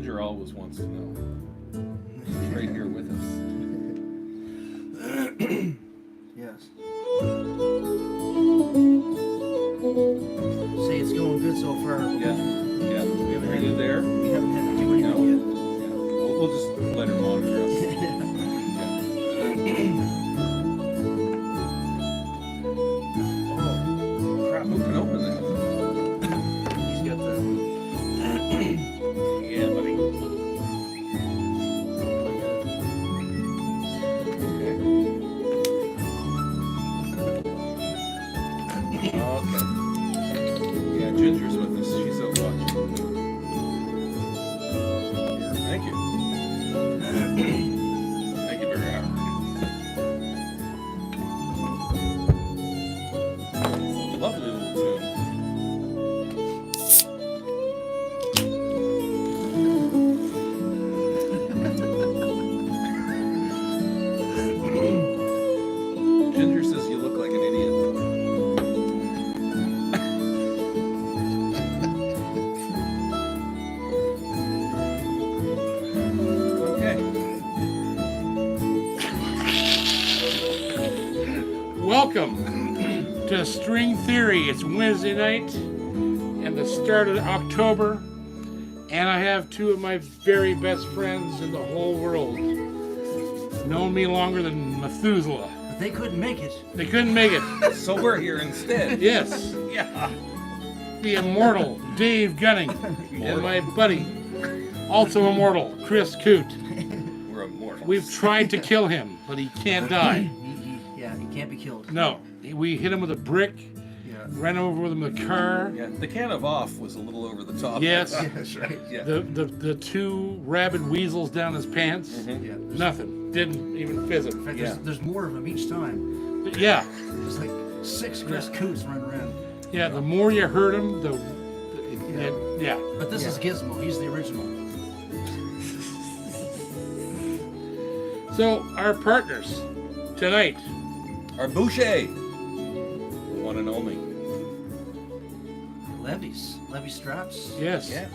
Ginger always wants to know. He's right here with us. Yes. Say it's going good so far. Yeah. We haven't had it there. We haven't had to do anything No. yet. Yeah. We'll just let her monitor us. Oh, crap. Who can open that? He's got the. Yeah, buddy. Okay. Yeah, Ginger's with us. She's out watching. Thank you. Thank you very much. Lovely little tune. Ginger says you look like an idiot. Welcome to String Theory. It's Wednesday night and the start of October, and I have two of my very best friends in the whole world. Known me longer than Methuselah. But they couldn't make it. They couldn't make it. So we're here instead. Yes, Yeah. the immortal Dave Gunning and my buddy, also immortal, Chris Coote. We're immortal. We've tried to kill him, but he can't die. He can't be killed. No, we hit him with a brick, Yeah. ran over with him in the car. Yeah, the can of off was a little over the top. Yes. That's right. Yeah. The two rabid weasels down his pants. Mhm. Yeah. Nothing. Didn't even fizz In it. fact, Yeah. there's more of them each time. Yeah. There's like 6 Chris Coots running around. Yeah. The more you hurt him, yeah. But this is Gizmo. He's the original. So our partners tonight. Our Boucher. The one and only. Levies. Levy straps. Yes. Yeah.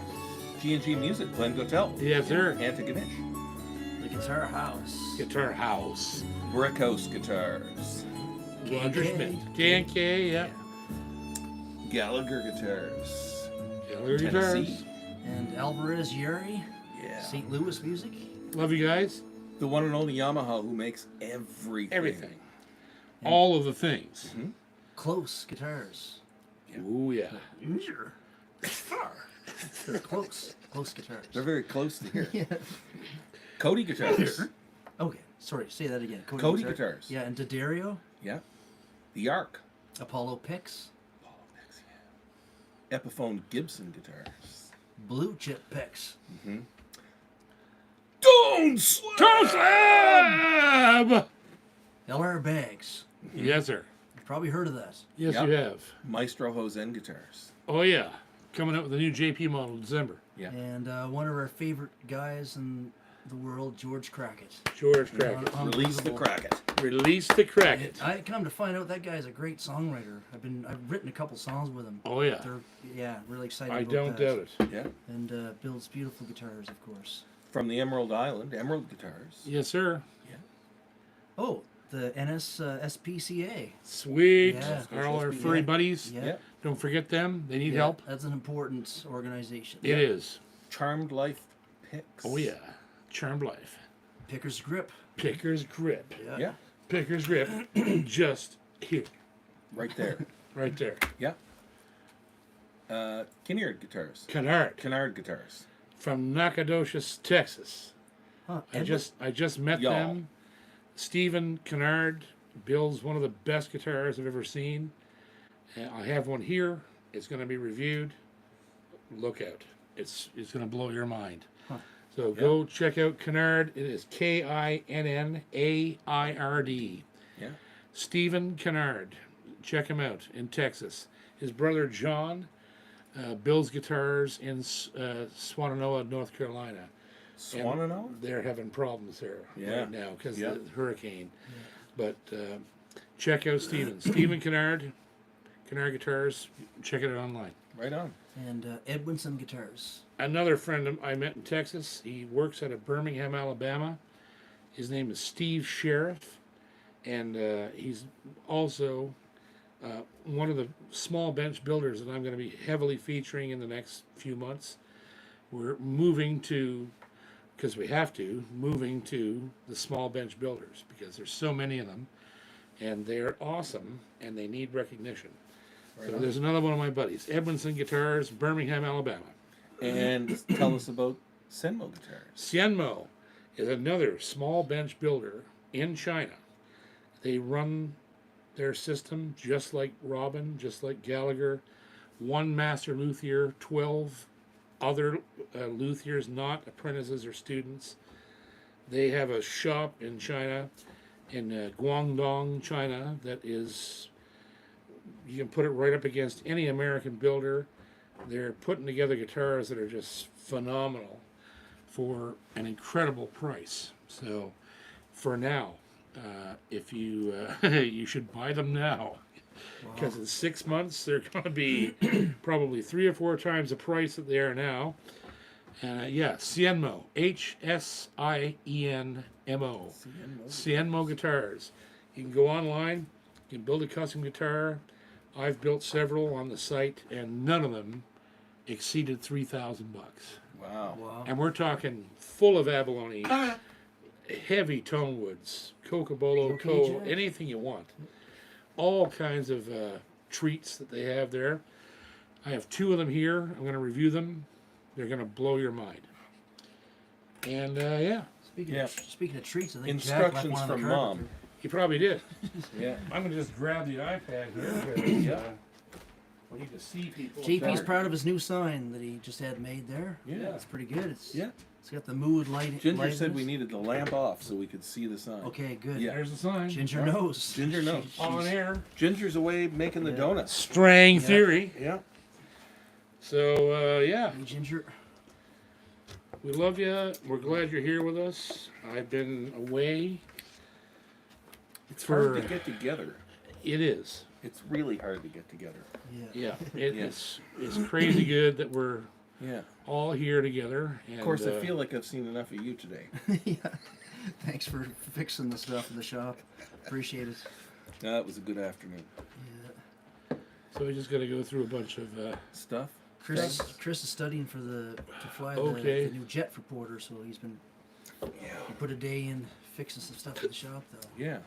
G&G Music, Glenn Gotel. Yes, sir. Antigonish. The Guitar House. Guitar House. Brickhouse Guitars. Roger K&K. Schmidt. K&K, yeah. Gallagher Guitars. Killer guitars. Tennessee. And Alvarez Yuri. Yeah. St. Louis music. Love you guys. The one and only Yamaha who makes everything. Everything. All of the things. Mhm. Close guitars. Ooh, yeah. Sure. They're close. Close guitars. They're very close to here. Yeah. Cody Guitars. Okay. Sorry. Say that again. Cody guitars. Yeah. And D'Addario. Yeah. The Arc. Apollo picks. Epiphone Gibson Guitars. Blue chip picks. Don't Slap! Toe Slab! LR bags. Yes, sir. You've probably heard of that. Yes, Yep. you have. Maestro Hosen Guitars. Oh, yeah. Coming out with a new JP model in December. Yeah. And one of our favorite guys in the world, George Crackett. George Crackett. Release the Unbelievable. Cracket. Release the Crackett. I come to find out that guy's a great songwriter. I've written a couple songs with him. Oh, yeah. They're really excited. I about don't that. doubt it. Yeah. And builds beautiful guitars, of course. From the Emerald Island, Emerald Guitars. Yes, sir. Oh, the SPCA. Sweet. Yeah. All our furry buddies. Yeah. Yeah. Don't forget them. They need Yeah, help. That's an important organization. It is. Charmed Life Picks. Oh, yeah. Charmed Life. Picker's Grip. Picker's Grip. Yeah. Yeah. Picker's Grip. Just here. Right there. Right there. Yeah. Kinneard Guitars. Kennard Kennard Guitars. from Nacogdoches, Texas. Huh, I and just met Y'all. them. Stephen Kennard builds one of the best guitars I've ever seen. And I have one here. It's going to be reviewed. Look out. It's going to blow your mind. Huh. So go check out Kennard. It is Kinnaiard. Yeah. Stephen Kennard. Check him out in Texas. His brother John builds guitars in Swannanoa, North Carolina. Swannanoa? They're having problems there Yeah. right now because Yeah. of the hurricane. But check out Stephen. Stephen Kennard, Kennard Guitars. Check it out online. Right on. And Edwinson Guitars. Another friend I met in Texas. He works out of Birmingham, Alabama. His name is Steve Sheriff, and he's also one of the small bench builders that I'm going to be heavily featuring in the next few months. We're moving to, because we have to, moving to the small bench builders because there's so many of them, and they're awesome, and they need recognition. Right So on. there's another one of my buddies, Edwinson Guitars, Birmingham, Alabama. And tell us about Seno guitars. Seno is another small bench builder in China. They run their system just like Robin, just like Gallagher. One master luthier, 12 other luthiers, not apprentices or students. They have a shop in China, in Guangdong, China, that is, you can put it right up against any American builder. They're putting together guitars that are just phenomenal for an incredible price. So, for now, if you you should buy them now, because in 6 months they're going to be probably 3 or 4 times the price that they are now. Yeah, Seno, Hsienmo, Seno Guitars. You can go online, you can build a custom guitar. I've built several on the site, and none of them exceeded $3,000. Wow. Wow. And we're talking full of abalone, heavy tone woods, cocobolo, Okay, Jack. anything you want. All kinds of treats that they have there. I have 2 of them here. I'm going to review them. They're going to blow your mind. And yeah, Speaking Yeah. speaking of treats, I think Instructions Jack left one on from the Mom. carpet. he probably did. Yeah. I'm going to just grab the iPad here because we need to see people. JP's better. proud of his new sign that he just had made there. Yeah. It's pretty good. It's Yeah. It's got the mood light. Ginger said lightness. we needed the lamp off so we could see the sign. Okay, good. Yeah. There's the sign. Ginger Right. knows. Ginger knows. On air. Ginger's away making the Yeah. donuts. Strang Yeah. theory. Yeah. So yeah, Hey, Ginger. we love you. We're glad you're here with us. I've been away. It's hard For- to get together. It is. It's really hard to get together. Yeah. Yeah. It Yeah. is. It's crazy good that we're Yeah. all here together. And, Of course, I feel like I've seen enough of you today. Yeah. Thanks for fixing the stuff in the shop. Appreciate it. That was a good afternoon. Yeah. so we just got to go through a bunch of. Stuff. Chris is studying for to fly Okay. the new jet for Porter, so he's been Yeah. he put a day in fixing some stuff at the shop though. Yeah.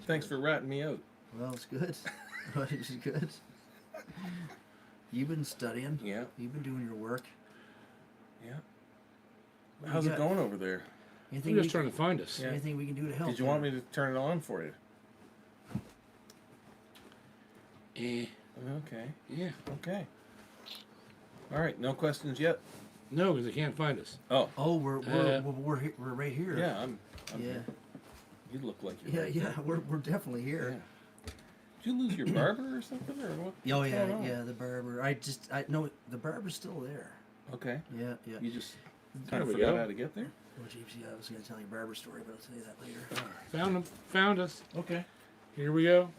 Thanks for ratting me out. Well, it's good. It's good. You've been studying. Yeah. You've been doing your work. Yeah. What do How's you it got? going over there? Anything I'm just we trying to find us. Yeah. Anything we can do to help? Did you want me to turn it on for you? Okay. Yeah. Okay. All right. No questions yet. No, because they can't find us. Oh. Oh, we're right here. Yeah. I'm Yeah. here. You look like you're. Yeah, right yeah, there. we're definitely Yeah. here. Did you lose your barber or something or what? Oh What's yeah, going on? yeah, the barber. I know the barber's still there. Okay. Yeah, yeah. You just There kind of we forgot go. how to get there. Oh, jeez, yeah, I was gonna tell you a barber story, but I'll tell you that later. Found them. Found us. Okay. Here we go.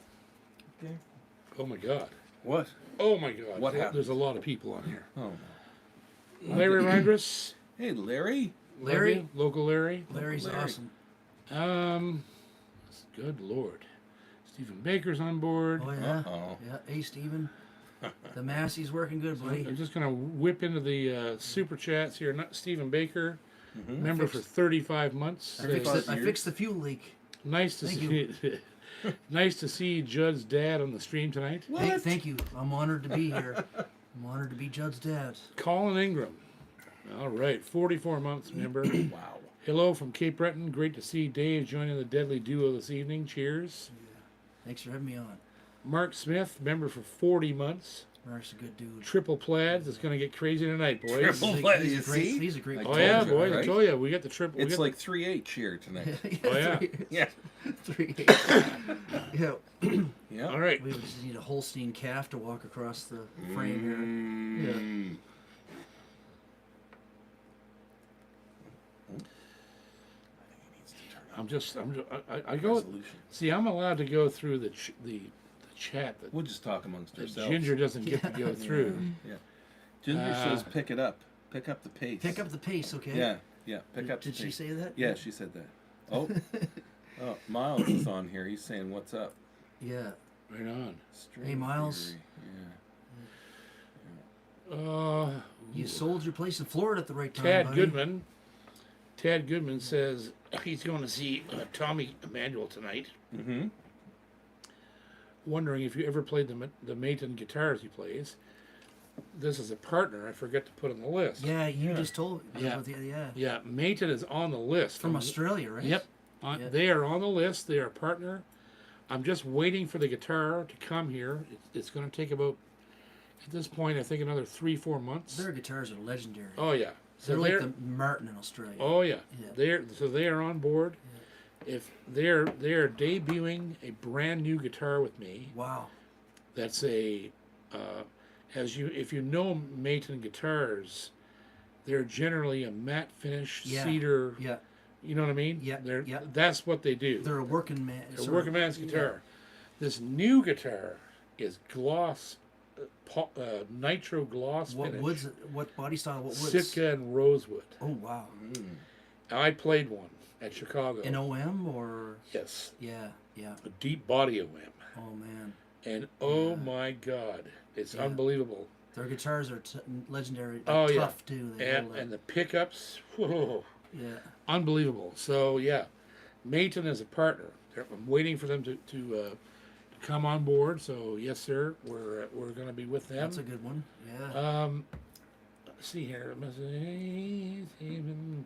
Okay. Oh my God. What? Oh my God. What happened? There's a lot of people on here. Oh. Larry Rangris. Hey, Larry. Larry? Love you. Local Larry. Larry's Larry. awesome. Good Lord. Stephen Baker's on board. Oh yeah, Uh-oh. yeah. Hey, Steven. The Massey's working good, buddy. I'm just going to whip into the super chats here. Not Stephen Baker, Mhm. member for 35 months. I fixed, Fixed I years. fixed the fuel leak. Nice to Thank see. Nice to see Judd's dad on the stream tonight. What? Hey, thank you. I'm honored to be here. I'm honored to be Judd's dad. Colin Ingram. All right, 44 months member. Wow. Hello from Cape Breton. Great to see Dave joining the deadly duo this evening. Cheers. Thanks for having me on. Mark Smith, member for 40 months. Mark's a good dude. Triple plaids. It's going to get crazy tonight, boys. Triple He's a- plaid, he's a you great- see? He's a great. I Oh told yeah, you, boys! I right? told you we got the triple. It's we got like 3-8 here tonight. Oh, yeah. Yeah. Three. Yeah. Yeah. All right. We would just need a Holstein calf to walk across the frame here. Mm. I go. Resolution. See, I'm allowed to go through the chat that We'll just talk amongst that ourselves. Ginger doesn't get to go through. Yeah. Ginger says pick it up. Pick up the pace. Pick up the pace, okay? Yeah, yeah. Pick up the Did pace. she say that? Yeah, she said that. Oh, oh, Miles is on here. He's saying, "What's up?" Yeah. Right on. String Hey, Miles. theory. You sold your place in Florida at the right time, Tad buddy. Goodman. Tad Goodman says he's going to see Tommy Emmanuel tonight. Yeah. Mm-hmm. Wondering if you ever played the Maen guitars he plays. This is a partner I forget to put on the list. Yeah, you Yeah. just told me. Yeah. Yeah. Yeah, Maen is on the list. From Australia, right? Yep. Yeah. They are on the list. They are a partner. I'm just waiting for the guitar to come here. It's going to take about, at this point, I think another 3-4 months. Their guitars are legendary. Oh yeah. They're like the Martin in Australia. Oh yeah. Yeah. They are on board. If they're debuting a brand new guitar with me. Wow. That's a if you know Maen guitars, they're generally a matte finish cedar. Yeah. You know what I mean? Yeah, yeah. That's what they do. They're a working man. A working man's guitar. This new guitar is gloss, nitro gloss What finish. woods? What body style? What woods? Sitka and rosewood. Oh wow. I played one at Chicago. In OM or? Yes, Yeah. Yeah. a deep body of them. Oh man. And oh my God, it's unbelievable. Their guitars are legendary. Oh, They're yeah. tough too. They hold up. And the pickups, whoa, Yeah. unbelievable. So yeah, Maen is a partner. I'm waiting for them to come on board. So yes, sir, we're going to be with them. That's a good one. Yeah. Let's see here,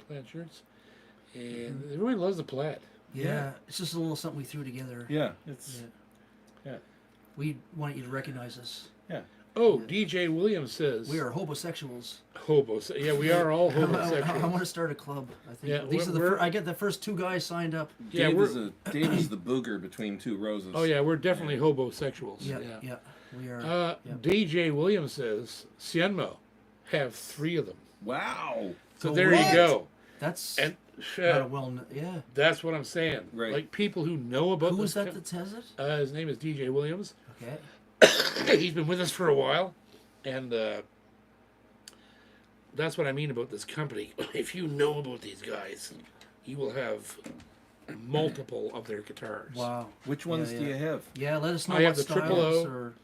plaid shirts, and everybody loves the plaid. Yeah. It's just a little something we threw together. Yeah, it's Yeah. yeah. We want you to recognize us. Yeah. Oh, DJ Williams says We are homosexuals. hobos. Yeah, we are all I homosexuals. want to start a club. I think Yeah, these are the. we're- I get the first 2 guys signed up. Yeah, Dave is the booger between two roses. Oh yeah, we're definitely hobosexuals. Yeah. Yeah. We are. yeah. DJ Williams says Sienmo have 3 of them. Wow. So Oh, there what? you go. That's And not a well. Yeah. that's what I'm saying. Right. Like people who know about Who this. is that that says it? His name is DJ Williams. Okay. He's been with us for a while, and that's what I mean about this company. If you know about these guys, you will have multiple of their guitars. Wow. Which ones Yeah, do yeah. you have? Yeah. Let us know I have what the triple styles O. or.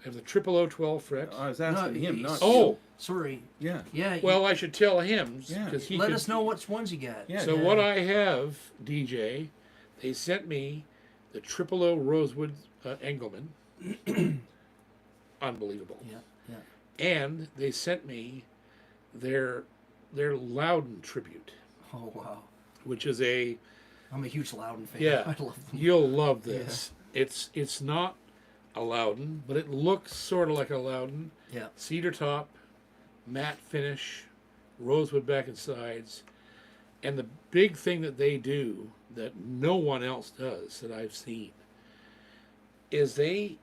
I have the 000 12 fret. I was asking him, he's- not Oh, you. Sorry. Yeah. Yeah. well, I should tell him Yeah. because he let could, us know which ones you got. Yeah. So what I have, DJ, they sent me the 000 Rosewood Engelman. Unbelievable. Yeah. Yeah. And they sent me their Loudon tribute, Oh wow. which is a I'm a huge Loudon fan. Yeah. I love them. you'll love this. It's not a Loudon, but it looks sort of like a Loudon. Yeah. Cedar top, matte finish, rosewood back and sides. And the big thing that they do that no one else does that I've seen is they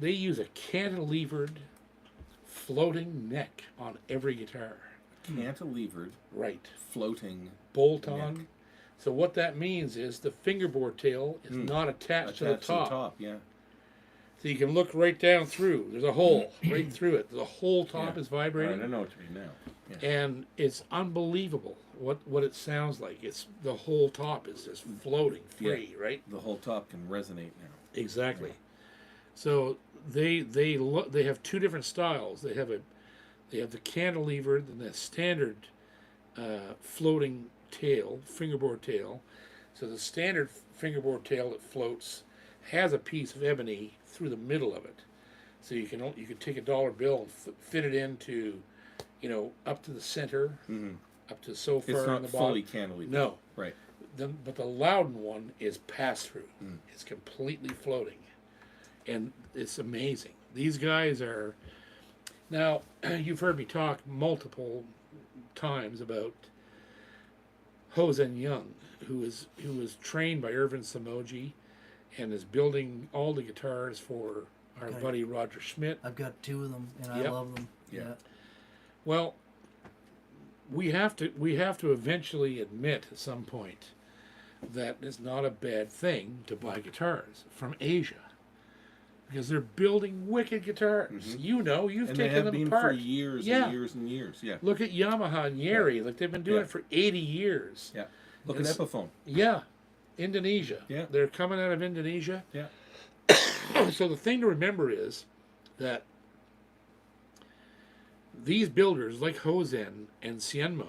use a cantilevered floating neck on every guitar. Cantilevered, Right. floating, Bolt on. neck. So what that means is the fingerboard tail is not attached to the top. Yeah. So you can look right down through. There's a hole right through it. The whole top Yeah. is All vibrating. right, I know what you mean now. Yeah. And it's unbelievable what it sounds like. It's the whole top is just floating free, right? The whole top can resonate now. Exactly. So they have 2 different styles. They have the cantilevered and the standard floating tail, fingerboard tail. So the standard fingerboard tail that floats has a piece of ebony through the middle of it. So you can take a dollar bill and fit it into, up to the center, up to so far It's in not the fully bottom. cantilevered. No. Right. But the Loudon one is pass through. It's completely floating, and it's amazing. These guys are. Now you've heard me talk multiple times about Hosen Young, who was trained by Irvin Samoji, and is building all the guitars for our Okay. buddy Roger Schmidt. I've got 2 of them, and I Yep. love them. Yeah. Well, we have to eventually admit at some point that it's not a bad thing to buy guitars from Asia. because they're building wicked guitars. You know, you've And they taken have them been apart. for years Yeah. and years and years. Yeah. Look at Yamaha and Yeri. Like they've been doing Yeah. it for 80 years. Yeah. Look at It's- Epiphone. Yeah. Indonesia. Yeah. They're coming out of Indonesia. Yeah. So the thing to remember is that these builders like Hosen and Seno,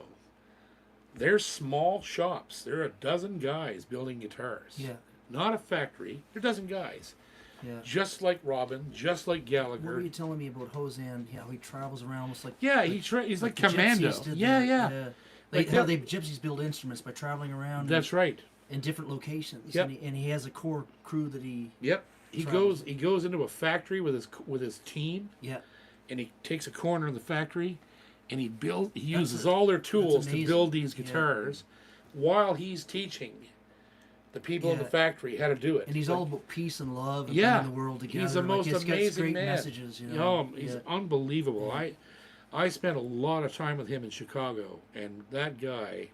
they're small shops. There are a dozen guys building guitars. Yeah. Not a factory. They're a dozen guys. Yeah. Just like Robin, just like What Gallagher. were you telling me about Hosan? Yeah, how he travels around almost like Yeah, he's like the commando. gypsies did Yeah, that, yeah. Like Like how that- they gypsies build instruments by traveling around. That's right. in different locations. Yep. And he has a core crew that he. Yep. He Travels. goes into a factory with his team, Yeah. and he takes a corner of the factory, and he uses a- all their tools to amazing. build these Yeah. guitars, while he's teaching the people in the Yeah. factory how to do it. And he's Like, all about peace and love and Yeah. bringing the world together. he's the most it's got amazing great man. messages, you know. He's Yeah. unbelievable. Yeah. I spent a lot of time with him in Chicago, and that guy,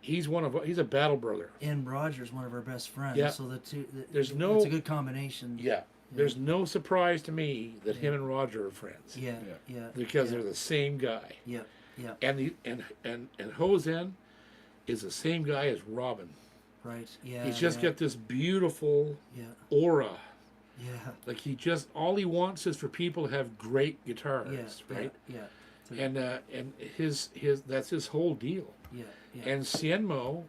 he's a battle brother. And Roger's one of our best friends. Yeah. So it's There's a good combination. Yeah. There's no surprise to me that him and Roger are friends. Yeah. Yeah. Yeah. Because yeah. they're the same guy. Yeah. Yeah. And Hosen is the same guy as Robin. Right. Yeah. He's just yeah. got this beautiful Yeah. aura. Yeah. Like all he wants is for people to have great guitars, Yeah. right? Yeah. And his that's his whole deal. Yeah. Yeah. And Sienmo,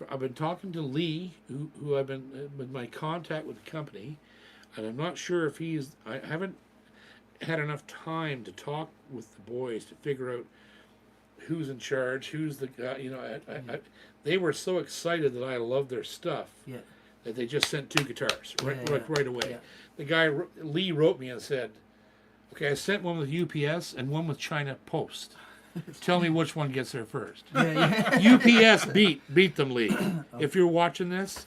I've been talking to Lee, who I've been with my contact with the company, and I'm not sure if I haven't had enough time to talk with the boys to figure out who's in charge, who's the guy. You know, they were so excited that I loved their stuff yeah. that they just sent 2 guitars right away. Yeah. The guy Lee wrote me and said, "Okay, I sent one with UPS and one with China Post. Tell me which one gets there first." Yeah. Yeah. UPS beat them, Lee. If you're watching this,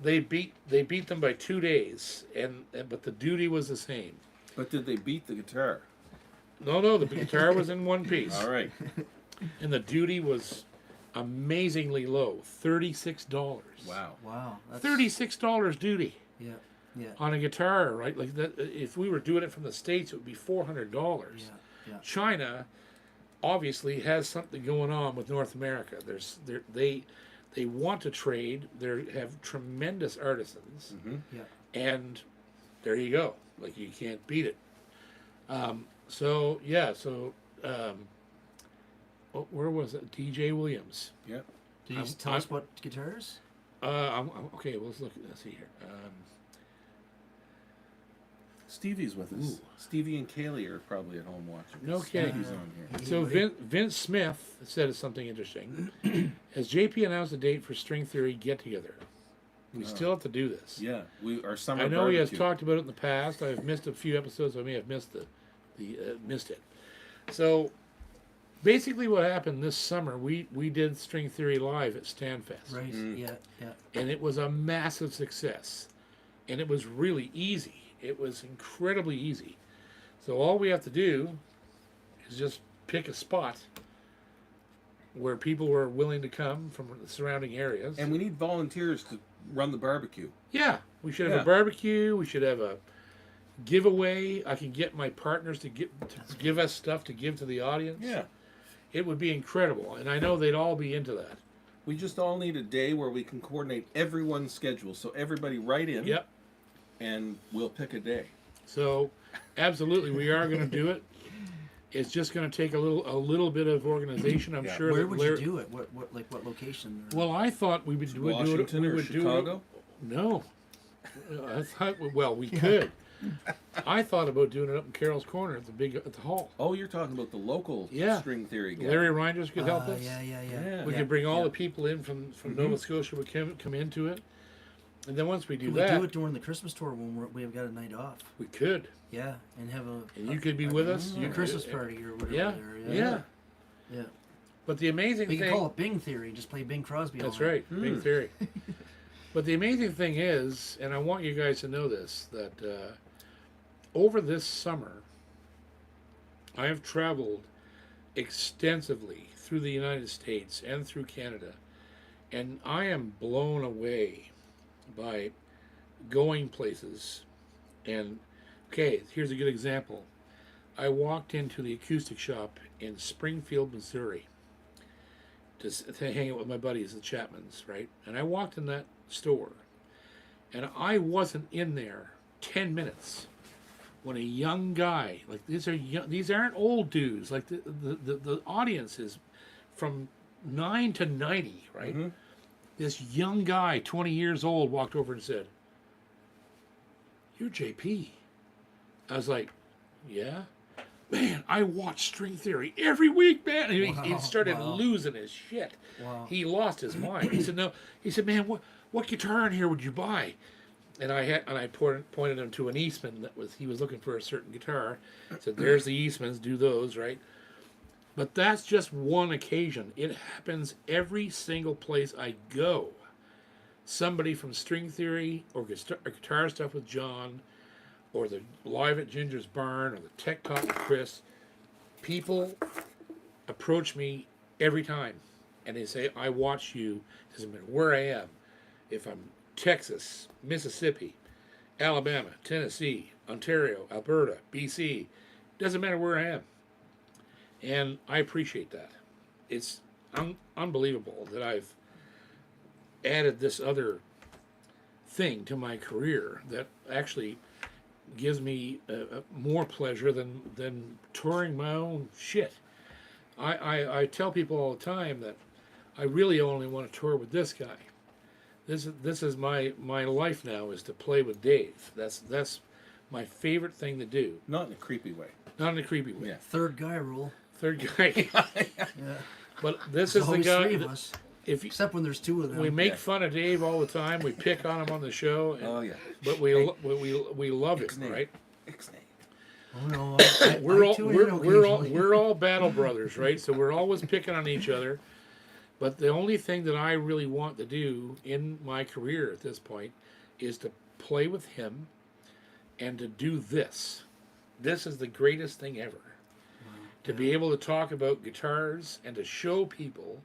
they beat them by 2 days, but the duty was the same. But did they beat the guitar? No, the guitar was in one piece, All right. and the duty was amazingly low, $36. Wow. Wow. That's, $36 duty Yeah. Yeah. on a guitar, right? Like that. If we were doing it from the States, it would be $400. Yeah. Yeah. China obviously has something going on with North America. They want to trade. They have tremendous artisans, Yeah. and there you go. Like you can't beat it. Where was it? DJ Williams. Yep. Did you tell us what guitars? Okay. Well, let's see here. Stevie's with us. Ooh. Stevie and Kaylee are probably at home watching. No kidding. Stevie's on here. So Vince Smith said something interesting. Has JP announced a date for String Theory get together? We still have to do this. Yeah, our summer. I know he has barbecue. talked about it in the past. I've missed a few episodes. I may have missed missed it. So basically, what happened this summer? We did String Theory live at Stanfest, Right. Yeah. Yeah. and it was a massive success, and it was really easy. It was incredibly easy. So all we have to do is just pick a spot where people were willing to come from the surrounding areas. And we need volunteers to run the barbecue. Yeah, we should have Yeah. a barbecue. We should have a giveaway. I can get my partners to give us stuff to give to the audience. Yeah. It would be incredible, and I know they'd all be into that. We just all need a day where we can coordinate everyone's schedule. So everybody write in. Yep. And we'll pick a day. So, absolutely, we are going to do it. It's just going to take a little bit of organization. I'm Yeah. sure. Where that would you do it? What location? Well, I thought we would do it. Washington or Chicago? No, I thought. Well, we could. I thought about doing it up in Carroll's Corner at the hall. Oh, you're talking about the local string theory guy. Larry Reinders could help us. Yeah. We could bring all the people in from Nova Scotia would come into it, and then once we do Could that, we do it during the Christmas tour when we've got a night off? we could. Yeah, and have And you could be with us. a Christmas party or whatever. Yeah, there, yeah. Yeah. But the amazing We thing. can call it Bing Theory. Just play Bing Crosby. all That's night. right, big theory. But the amazing thing is, and I want you guys to know this, that over this summer, I have traveled extensively through the United States and through Canada, and I am blown away by going places And okay, here's a good example. I walked into the acoustic shop in Springfield, Missouri, to hang out with my buddies, the Chapmans, right? And I walked in that store, and I wasn't in there 10 minutes when a young guy, like these aren't old dudes, like the audience is from 9 to 90, right? Mm-hmm. This young guy, 20 years old, walked over and said, "You're JP." I was like, "Yeah." "Man, I watch String Theory every week, man." And he started losing his shit. Wow. He lost his mind. He said, "No." He said, "Man, what guitar in here would you buy?" And I pointed him to an Eastman he was looking for a certain guitar. I said, "There's the Eastmans, do those," right? But that's just one occasion. It happens every single place I go. Somebody from String Theory or guitar stuff with John, or the Live at Ginger's Barn, or the Tech Talk with Chris, people approach me every time, and they say, "I watch you." It doesn't matter where I am. If I'm Texas, Mississippi, Alabama, Tennessee, Ontario, Alberta, BC, doesn't matter where I am. And I appreciate that. It's unbelievable that I've added this other thing to my career that actually gives me more pleasure than touring my own shit. I tell people all the time that I really only want to tour with this guy. This is my life now, is to play with Dave. That's my favorite thing to do. Not in a creepy way. Not in a creepy way. Yeah. Third guy rule. Third guy. Yeah. But this There's is the always guy. three of us, If you, except when there's two of them. we make fun of Dave all the time, we pick on him on the show. Oh yeah. But we love it, Ixnay. right? Ixnay. Oh no, We're all battle brothers, right? So we're always picking on each other. But the only thing that I really want to do in my career at this point is to play with him and to do this. This is the greatest thing ever. To be able to talk about guitars and to show people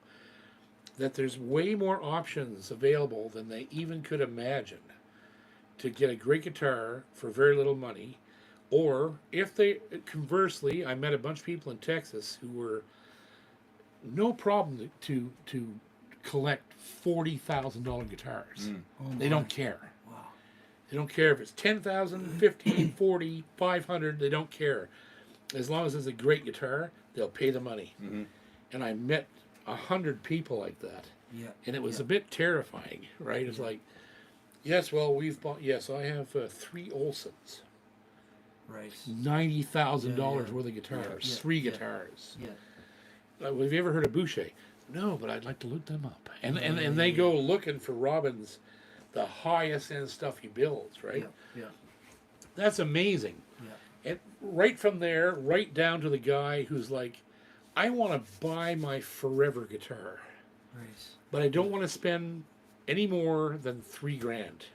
that there's way more options available than they even could imagine to get a great guitar for very little money. Or if they, conversely, I met a bunch of people in Texas who were no problem to collect $40,000 guitars. They don't care. Wow. They don't care if it's 10,000, 15, 40, 500. They don't care. As long as it's a great guitar, they'll pay the money. Mm-hmm. And I met 100 people like that. Yeah. And it was a bit terrifying, right? It's like, yes, well, we've bought, yes, I have 3 Olsons. Right. $90,000 worth of guitars, Yeah. 3 Yeah. guitars. Yeah. Have you ever heard of Boucher? No, but I'd like to loot them up. And they go looking for Robin's, the highest end stuff he builds, right? Yeah. Yeah. That's amazing. Yeah. And right from there, right down to the guy who's like, I want to buy my forever guitar, Right. but I don't want to spend any more than $3,000.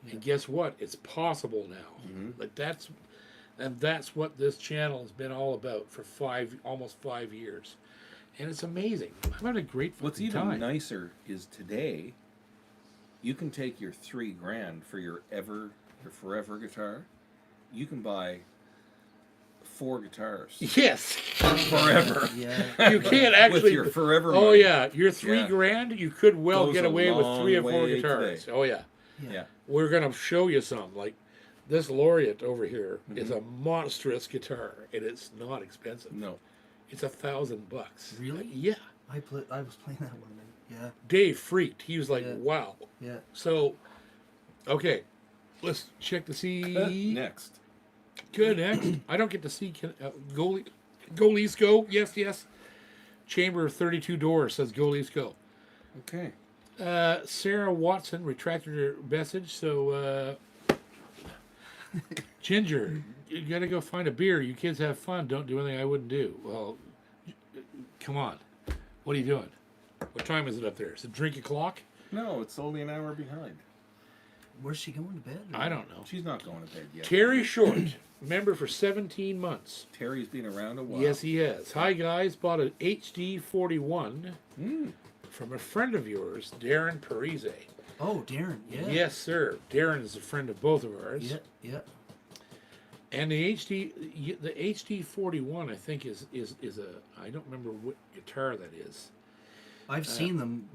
Yeah. And guess what? It's possible now. Mm-hmm. Like that's what this channel has been all about for almost 5 years, and it's amazing. I'm having a great fucking What's even time. nicer is today, you can take your $3,000 for your forever guitar. You can buy 4 guitars Yes, forever. Yeah. you can't actually. With your forever Oh money. yeah, your $3,000, you could well Goes get a away with long 3 or 4 way guitars. today. Oh yeah. Yeah. We're gonna show you some. Like this Laurette over here Mm-hmm. is a monstrous guitar, and it's not expensive. No. It's $1,000. Really? Yeah. I was playing that one. Yeah. Dave freaked. He was like, Yeah. "Wow." Yeah. So, okay, let's check to see. Next. Good. Next, I don't get to see goalies go. Yes, yes. Chamber 32 doors says goalies go. Okay. Sarah Watson retracted her message, so Ginger, you gotta go find a beer. You kids have fun. Don't do anything I wouldn't do. Well, come on. What are you doing? What time is it up there? Is it drink o'clock? No, it's only an hour behind. Where's she going to bed? I don't know. She's not going to bed yet. Terry Short, member for 17 months. Terry's been around a while. Yes, he has. Hi, guys. Bought an HD 41 Mm. from a friend of yours, Darren Parise. Oh, Darren. Yeah. Yes, sir. Darren is a friend of both of ours. Yeah. Yeah. And the HD41, I think is a, I don't remember what guitar that is. I've seen them.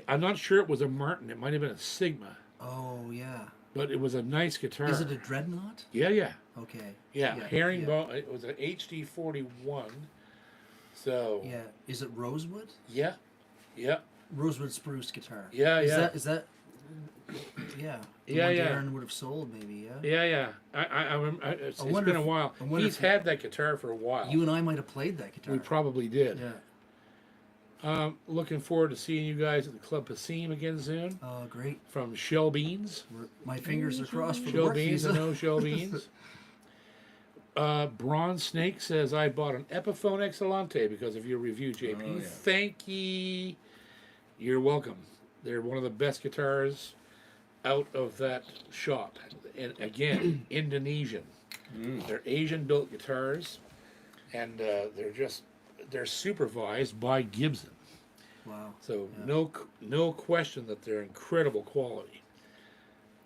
I'm not sure it was a Martin. It might have been a Sigma, Oh yeah. but it was a nice guitar. Is it a Dreadnought? Yeah, yeah, Okay. yeah. Yeah, Herringbone. It was an HD41. So Yeah. Is it Rosewood? yeah, yeah, Rosewood spruce guitar. yeah, Is yeah. that? Is that? Yeah. The Yeah, one yeah. Darren would have sold, maybe. Yeah. Yeah, yeah. I remember. It's wonder been a if- while. I wonder He's if- had that guitar for a while. You and I might have played that guitar. We probably did. Yeah. Looking forward to seeing you guys at the Club Passim again soon. Oh, great. From Shell Beans. My fingers are crossed for the Shell work Beans, visa. and no Shell Beans. Bronze Snake says, I bought an Epiphone Excellente because of your review, JP. Oh, yeah. Thank ye. You're welcome. They're one of the best guitars out of that shop. And again, Indonesian. They're Asian-built guitars, and they're supervised by Gibson. Wow. So no question that they're incredible quality.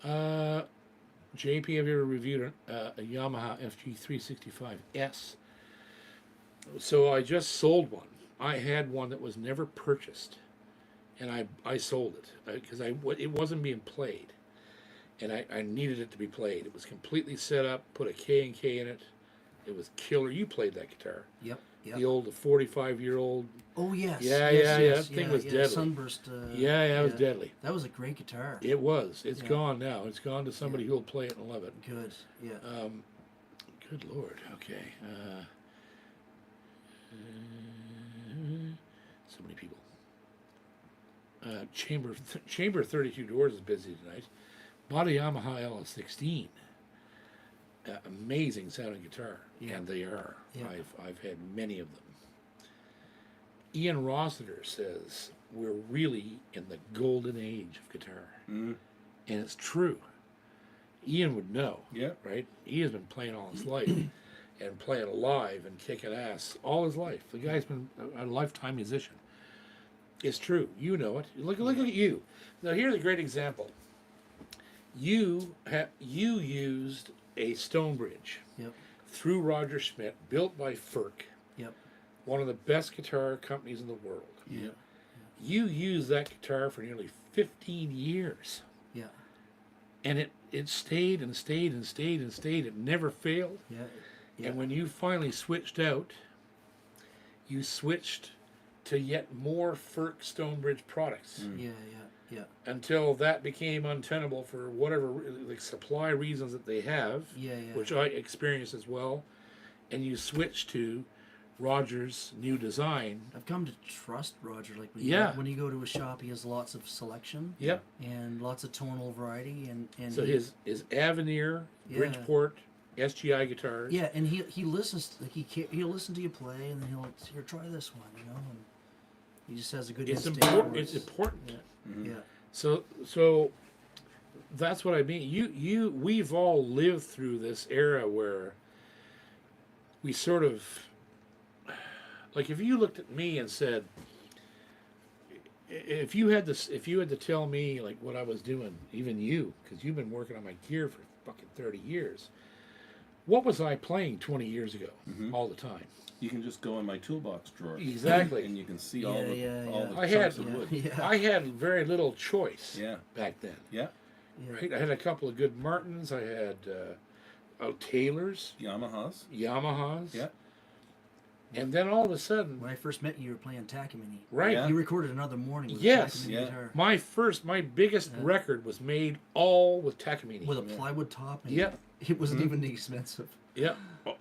JP, have you ever reviewed a Yamaha FG365S? So I just sold one. I had one that was never purchased, and I sold it because it wasn't being played, and I needed it to be played. It was completely set up. Put a K&K in it. It was killer. You played that guitar. Yep. Yep. The 45-year-old. Oh yes. Yeah, yes, yeah, yes, that thing was deadly. Sunburst. Yeah, it was deadly. That was a great guitar. It was. It's Yeah. gone now. It's gone to somebody who'll play it and love it. Good. Yeah. Good Lord. Okay. So many people. Chamber 32 Doors is busy tonight. Bought a Yamaha LS16. Amazing sounding guitar, Yeah. and they are. Yeah. I've had many of them. Ian Rossiter says we're really in the golden age of guitar, and it's true. Ian would know, Yeah. right? He has been playing all his life and playing live and kicking ass all his life. The guy's been a lifetime musician. It's true. You know it. Look at you. Now here's a great example. You used a Stonebridge Yep. through Roger Schmidt, built by Firk, Yep. one of the best guitar companies in the world. Yeah. You used that guitar for nearly 15 years, Yeah. and it stayed and stayed and stayed and stayed. It never failed. Yeah. Yeah. And when you finally switched out, you switched to yet more Firk Stonebridge products Yeah. Yeah. until that became untenable for whatever like supply reasons that they have, Yeah. Yeah. which I experienced as well, and you switch to Roger's new design. I've come to trust Roger. Like Yeah. when you go to a shop, he has lots of selection. Yep. And lots of tonal variety, and So his Avenir, Yeah. Bridgeport, SGI guitars. yeah, and he listens. Like he'll listen to you play, and then he'll here try this one, you know. And he just has a good It's instinct. important. for It's it. important. Yeah. Yeah. So that's what I mean. We've all lived through this era where we sort of, like, if you looked at me and said, if you had to tell me like what I was doing, even you, because you've been working on my gear for fucking 30 years, what was I playing 20 years ago all the time? You can just go in my toolbox drawer. Exactly. And you can see all the I chunks had- of wood. Yeah. I had very little choice Yeah. back then. Yeah. Yeah. Right, I had a couple of good Martins. I had Taylors, Yamahas. Yamahas. Yeah. And then all of a sudden, When I first met you, you were playing Takamine. right, Yeah. You recorded Another Morning with Yes. a Takamine Yeah. guitar my biggest record was made all with Takamine. with a plywood top. And Yep. It wasn't even expensive. Yeah,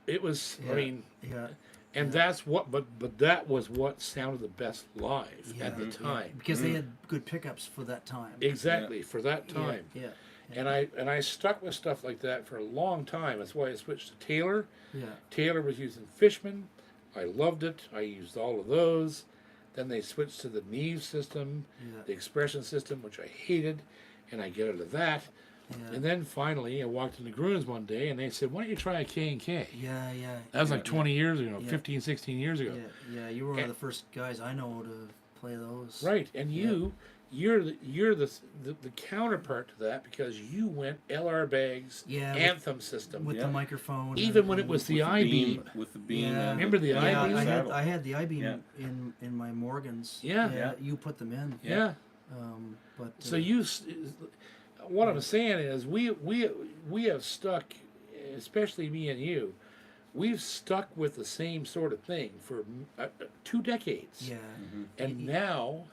it was. Yeah. I mean, Yeah. and that's what. But that was what sounded the best live Yeah. at the Yeah. time. Because they had good pickups for that time. Exactly for that time. Yeah. And I stuck with stuff like that for a long time. That's why I switched to Taylor. Yeah. Taylor was using Fishman. I loved it. I used all of those. Then they switched to the Neve system, Yeah. the Expression system, which I hated, and I get out of that. Yeah. And then finally, I walked into Grunes one day, and they said, "Why don't you try a K&K?" Yeah. Yeah. That was like 20 years ago, Yeah. 15, 16 years ago. Yeah. Yeah. You were one of And- the first guys I know to play those. Right, and you you're the counterpart to that because you went LR bags, Yeah, Anthem system, with Yeah. the microphone. even when it was the I beam. with the beam. Yeah. And Remember the and I-beam? saddle. I had the I-beam Yeah. in my Morgans. Yeah. Yeah. You put them in. Yeah. But So what I'm saying is we have stuck, especially me and you, we've stuck with the same sort of thing for 2 decades. yeah, And now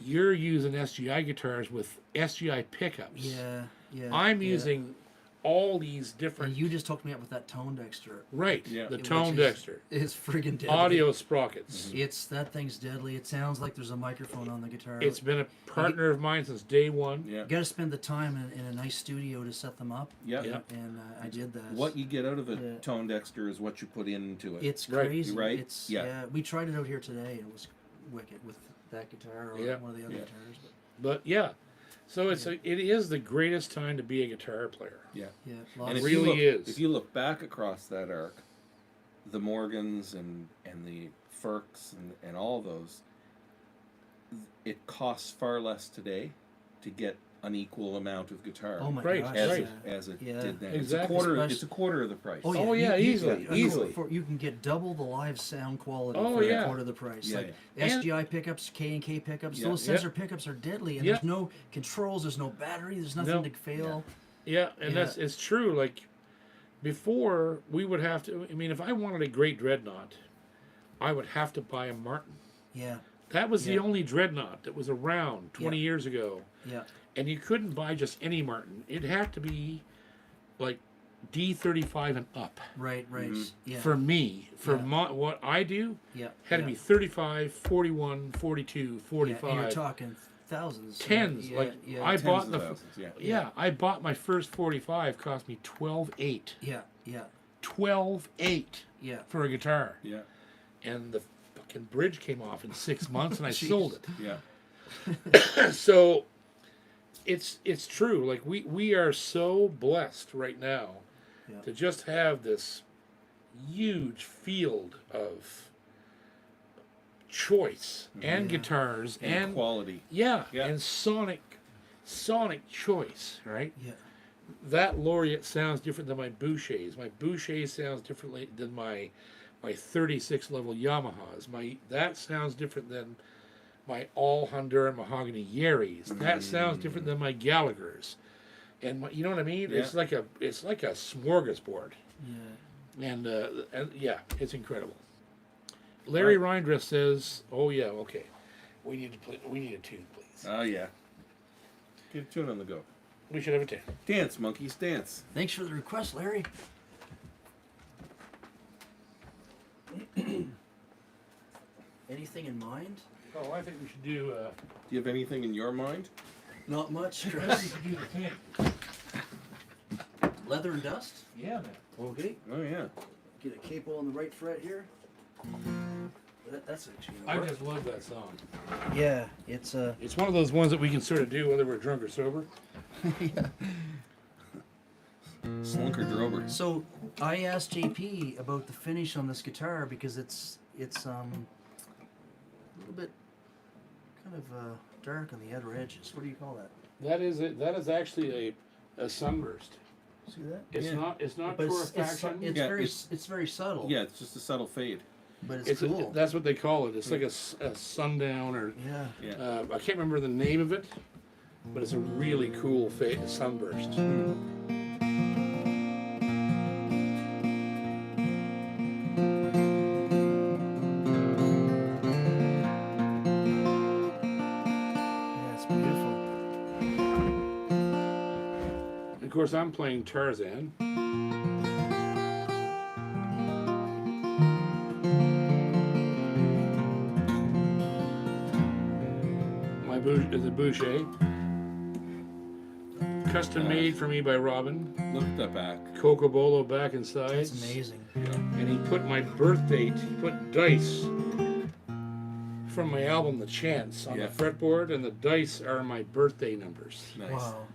you're using SGI guitars with SGI pickups. yeah, yeah. I'm yeah. using all these And different. you just hooked me up with that tone Dexter. Right. Yeah. The Which Tone is- Dexter. It's friggin' deadly. Audio sprockets. It's that thing's deadly. It sounds like there's a microphone on the guitar. It's been a partner of mine since day one. Yeah. You got to spend the time in a nice studio to set them up, Yeah. Yeah. and I did that. What you get out of a Yeah. Tone Dexter is what you put into it. It's Right. crazy. Right? It's Yeah. We tried it out here today. It was wicked with that guitar or Yeah. one of the other Yeah. guitars. But yeah. So it is the greatest time to be a guitar player. yeah. Yeah, And lots if of, you really look, is. If you look back across that arc, the Morgans and the Firks and all those, it costs far less today to get an equal amount of guitar oh my Right, gosh, as right. it, as it Yeah. did then. Exactly. It's a quarter of the price. Oh, yeah, easily, easily. You can get double the live sound quality Oh, for yeah. a quarter of the price. Yeah, like yeah. And- SGI pickups, K&K pickups, Yeah. those Yeah. sensor pickups are deadly, and Yeah. there's no controls, there's no battery, there's nothing No. to fail. Yeah, and Yeah. it's true. Like before, we would have to. I mean, if I wanted a great dreadnought, I would have to buy a Martin. Yeah, That was the Yeah. only dreadnought that was around 20 Yeah. years ago, yeah, and you couldn't buy just any Martin. It had to be like D35 and up. right, yeah, For me, for Yeah. what I do, yeah, had to yeah. be 35, 41, 42, Yeah, 45. and you're talking thousands, Tens, Yeah, like, yeah, I Tens bought of the thousands, yeah. yeah, I bought my first 45, cost me 12.8. yeah, 12.8 yeah. for a guitar, Yeah. and the fucking bridge came off in 6 months, and I sold Yeah. it. So it's true. Like we are so blessed right now Yeah. to just have this huge field of choice and Yeah. guitars and quality. yeah, Yeah. and sonic choice, right? Yeah. That Laurette sounds different than my Boucher's. My Boucher sounds differently than my 36 level Yamahas. That sounds different than my all Honduran mahogany Yeris. That sounds different than my Gallagher's. And you know what I mean? Yeah. It's like a smorgasbord. Yeah. And yeah, it's incredible. Larry Reindress says, "Oh yeah, okay. We need a tune, please. Oh yeah. Get a tune on the go. We should have a tune." Dance, monkeys, dance. Thanks for the request, Larry. Anything in mind? Oh, I think we should do. Do you have anything in your mind? Not much, We Chris. should do the tune. Leather and dust. Yeah, man. Okay. Oh yeah. Get a capo on the right fret here. That's actually I gonna work. just love that song. Yeah, it's It's one of those ones that we can sort of do whether we're drunk or sober. yeah. Slunker Drober. So I asked JP about the finish on this guitar because it's a little bit kind of dark on the outer edges. What do you call that? That is actually a sunburst. See that? It's Yeah. not But torrefaction. it's Yeah, very it's- it's very subtle. Yeah, it's just a subtle fade. But it's cool. That's what they call it. It's like a sundown or Yeah. Yeah. I can't remember the name of it, but it's a really cool sunburst. Yeah, it's beautiful. Of course, I'm playing Tarzan. The Boucher. Custom made for me by Robin. Look at that back. Coco Bolo back and sides. That's amazing. And he put my birth date, he put dice from my album The Chance on Yeah. the fretboard, and the dice are my birthday numbers. Nice. Wow.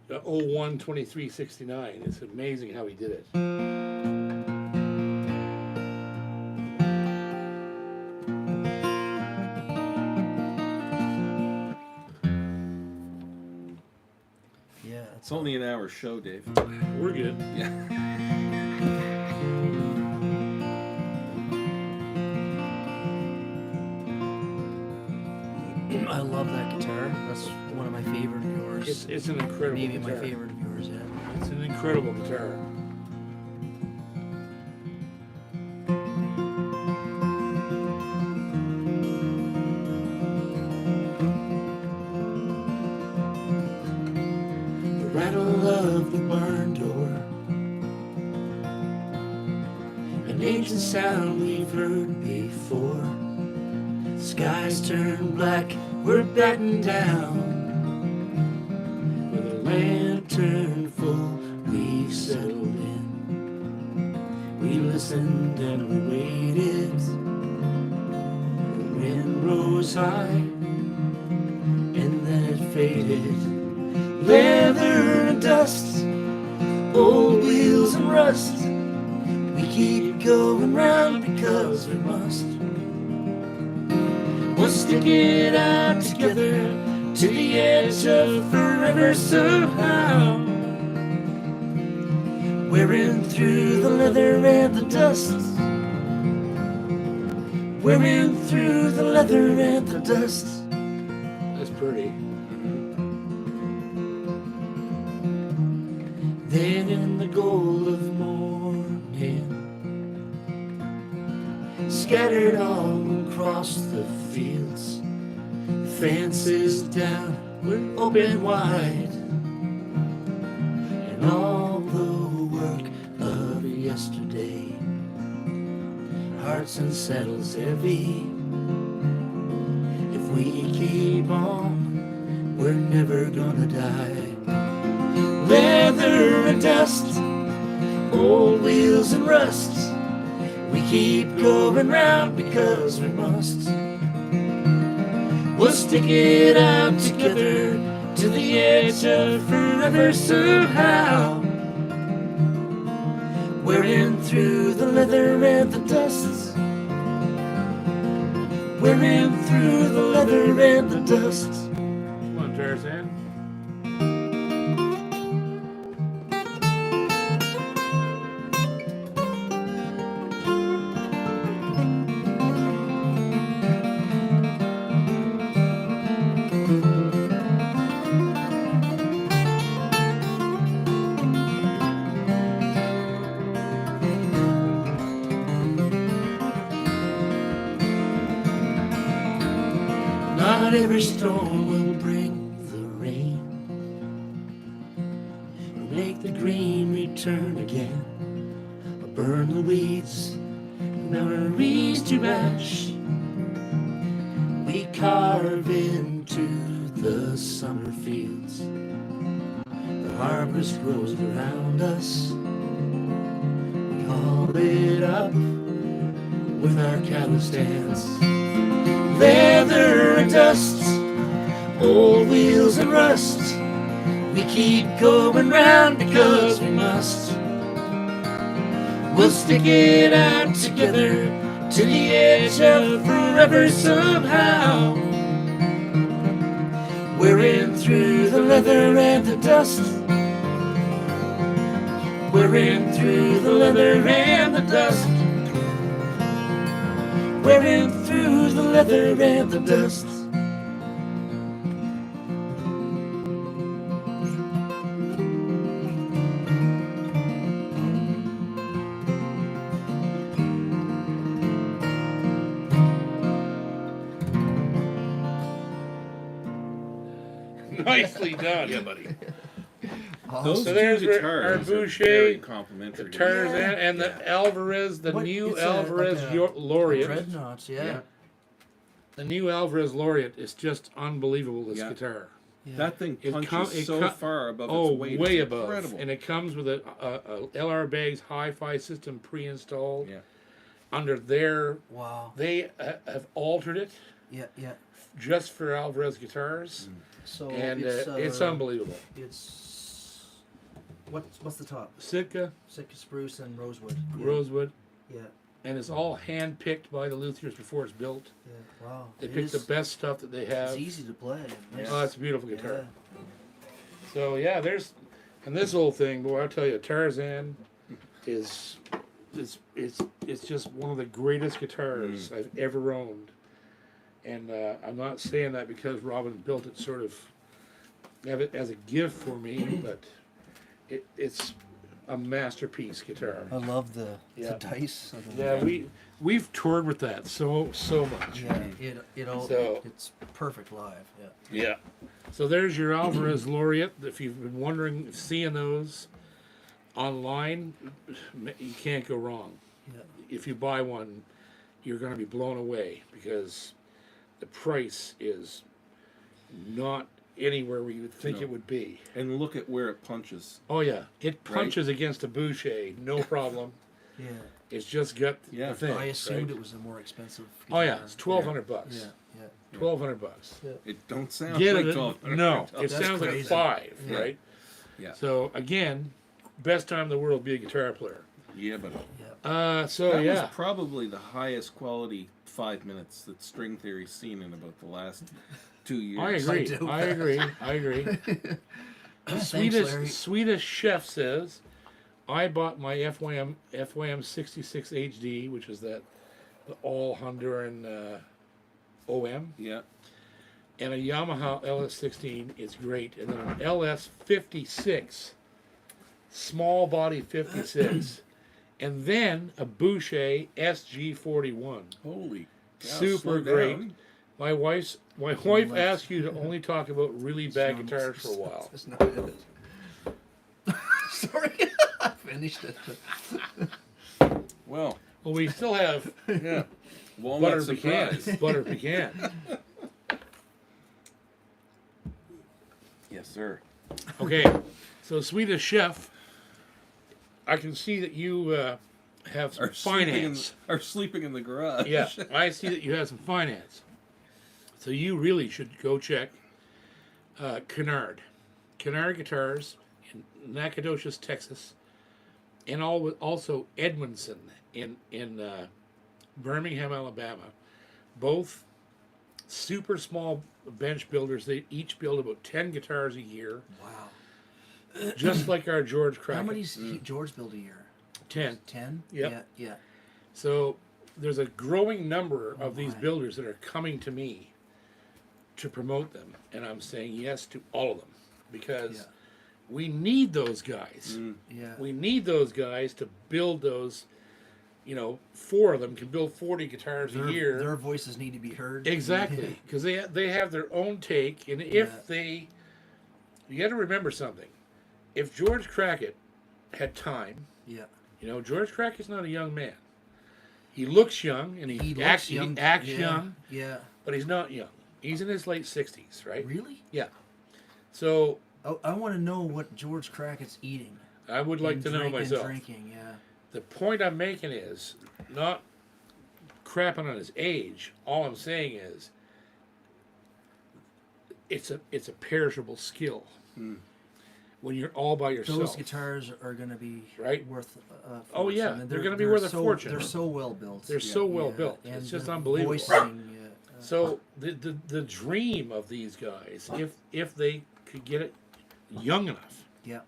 The 01-2369. It's amazing how he did it. It's only an hour show, Dave. We're good. Yeah. I love that guitar. That's one of my favorite of yours. It's an incredible Maybe guitar. my favorite of yours, yeah. It's an incredible guitar. The rattle of the barn door, an ancient sound we've heard before. Skies turn black, we're battened down. With a lantern full, we've settled in. We listened and we waited. The wind rose high, and then it faded. Leather and dust, old wheels and rust. We keep going round because we must. We'll stick it out together to the edge of forever somehow. Wearing through the leather and the dust. Wearing through the leather and the dust. That's pretty. Then in the gold of morning, scattered all across the fields, fences down, we're open wide, and all the work of yesterday, hearts and saddles heavy. If we keep on, we're never gonna die. Leather and dust, old wheels and rust. We keep going round because we must. We'll stick it out together to the edge of forever somehow. Wearing through the leather and the dust. Wearing through the leather and the dust. Come on, Tarzan. Not every storm will bring the rain, or make the green return again, or burn the weeds, memories to match. We carve into the summer fields. The harvest grows around us. We haul it up with our callous hands. Leather and dust, old wheels and rust. We keep going round because we must. We'll stick it out together to the edge of forever somehow. Wearing through the leather and the dust. Wearing through the leather and the dust. Wearing through the leather and the dust. Nicely done. Yeah, buddy. Awesome. Those So there's two our guitars are Boucher, very The complimentary. to Tarzan me. and the Yeah. Alvarez, the What- new it's Alvarez like a Laureate. Dreadnoughts, yeah. Yeah. The new Alvarez Laureate is just unbelievable. This Yeah. guitar. Yeah. That thing It punches com- it so com- far above Oh, its weight. way It's above. incredible. And it comes with a LR Bags hi-fi system pre-installed Yeah. under their. Wow. They have altered it Yeah, yeah. just for Alvarez guitars, So and it's it's unbelievable. It's what's the top? Sitka, Sitka spruce and rosewood. Yeah. rosewood, Yeah, and it's all hand-picked by the luthiers before it's built. yeah. Wow. They It pick the is- best stuff that they have. It's easy to play. Nice. Oh, it's a beautiful Yeah. guitar. So yeah, there's And this whole thing, boy, I'll tell you, Tarzan is it's just one of the greatest guitars I've ever owned. And I'm not saying that because Robin built it sort of have it as a gift for me, but it's a masterpiece guitar. I love the Yeah. dice. Yeah, we've toured with that so much. Yeah, it's perfect live. Yeah. Yeah. So there's your Alvarez Laureate. If you've been wondering, seeing those online, you can't go wrong. Yeah. If you buy one, you're going to be blown away because the price is not anywhere where you would think it would be. And look at where it punches. Oh yeah, it punches against a Boucher, no problem. Yeah. It's just got Yeah. the thing. I assumed right? it was a more expensive. Oh yeah, guitar. it's $1,200. Yeah. Yeah. $1,200. It don't sound Get like it? 1200. No, it That's sounds like a crazy. 5, Yeah. right? Yeah. So again, best time in the world to be a guitar player. Yeah, but So that yeah, was probably the highest quality 5 minutes that string theory's seen in about the last 2 years. I agree. do. I agree. I agree. Thanks, Larry. Swedish chef says, I bought my FYM 66 HD, which is the all Honduran OM, Yeah. and a Yamaha LS16 is great, and then an LS56, small body 56, and then a Boucher SG41. Holy cow, Super slow great. down. My wife asked you to only talk about really bad guitars for a while. That's not it. Sorry, I finished it. Well, Well, we still have yeah. butter Walnut pecan. surprise. Butter pecan. Yes, sir. Okay, so Swedish chef, I can see that you have some finance. Are sleeping in the garage. Yeah, I see that you have some finance. So you really should go check Kennard Guitars in Nacogdoches, Texas, and also Edmondson in Birmingham, Alabama. Both super small bench builders. They each build about 10 guitars a year, Wow. just like our George Crackett. How many does George build a year? 10. 10? Yep. Yeah. So there's a growing number of these my. builders that are coming to me to promote them, and I'm saying yes to all of them because Yeah. we need those guys. Yeah. We need those guys to build those. 4 of them can build 40 guitars a year. Their voices need to be heard. Exactly, because they have their own take, and if you got to remember something. If George Crackett had time, Yeah. George Crackett's not a young man. He looks young, and he acts young, Yeah. but he's not young. He's in his late 60s, right? Really? Yeah. So I want to know what George Crackett's eating. I would like and to know and myself. drinking, yeah. The point I'm making is not crapping on his age. All I'm saying is it's a perishable skill when you're all by yourself. Those guitars are going to be Right? worth a Oh, fortune. yeah. And They're gonna be worth a so, fortune. They're so well built. They're so well built. And It's just the unbelievable. Voicing, So the dream of these guys, if they could get it young enough, yeah.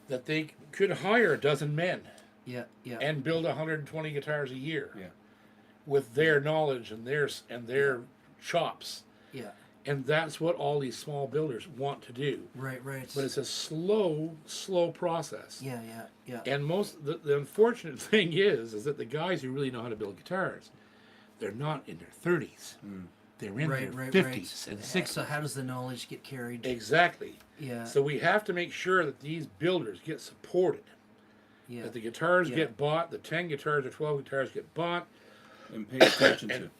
that they could hire a dozen men Yeah. and build 120 guitars a year Yeah. with their knowledge and their chops. Yeah. And that's what all these small builders want to do. Right. But it's a slow process. Yeah. And the unfortunate thing is that the guys who really know how to build guitars, they're not in their 30s. They're in their 50s and 60s. So how does the knowledge get carried? Exactly. Yeah. So we have to make sure that these builders get supported. Yeah. That the guitars get bought, the 10 guitars or 12 guitars get bought, And pay attention to.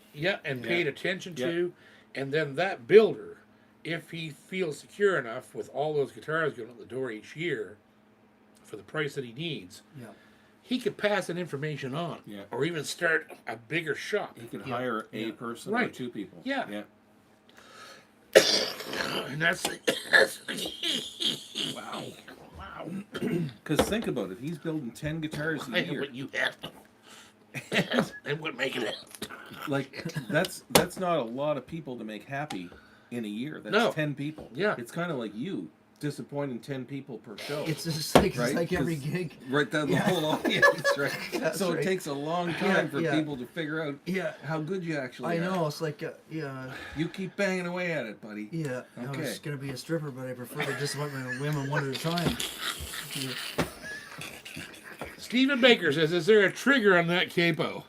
paid attention Yeah. to, and then that builder, if he feels secure enough with all those guitars going out the door each year for the price that he needs, Yeah. he could pass that information on, Yeah. or even start a bigger shop. He could hire a person or Right. 2 people. Yeah. Yeah. And that's Wow. Because think about it. He's building 10 guitars a year. what you have. And what making it. Like that's not a lot of people to make happy in a year. That's No. 10 people. Yeah. It's kind of like you. disappointing 10 people per show. It's just like Right? it's like every 'Cause gig. right down the Yeah. whole audience, right? That's So right. it takes a long time Yeah, for yeah. people to figure out Yeah, how good you actually I are. know. It's like yeah, You keep banging away at it, buddy. yeah. I Okay. was gonna be a stripper, but I prefer to disappoint my women one at a time. Yeah. Stephen Baker says, "Is there a trigger on that capo?"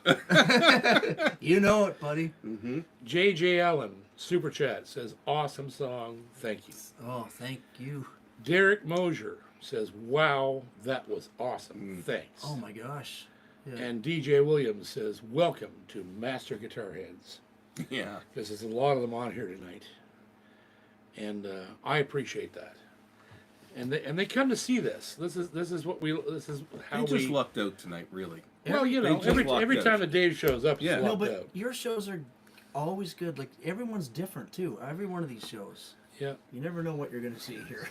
You know it, buddy. Mm-hmm. J.J. Allen super chat says, "Awesome song, thank you." Oh, thank you. Derek Mosier says, "Wow, that was awesome, thanks." Oh my gosh. Yeah. And DJ Williams says, "Welcome to Master Guitar Heads," Yeah. because there's a lot of them on here tonight, and I appreciate that. And they come to see this. This is how They we. just lucked out tonight, really. Well, you know, just every lucked out. time that Dave shows up, Yeah. it's No, lucked but out. your shows are always good. Like everyone's different too. Every one of these shows, Yeah, you never know what you're gonna see here.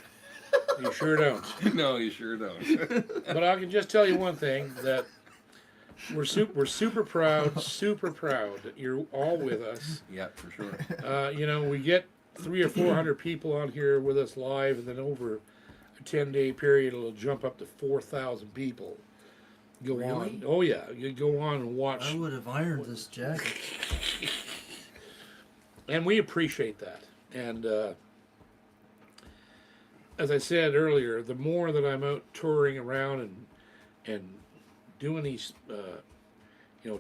you sure don't. No, you sure don't. But I can just tell you one thing, that we're super proud that you're all with us. Yeah, for sure. You know, we get 300 or 400 people on here with us live, and then over a 10-day period, it'll jump up to 4,000 people. Go Really? on. Oh yeah, you go on and watch, I would have ironed this jacket. and we appreciate that. And as I said earlier, the more that I'm out touring around and doing these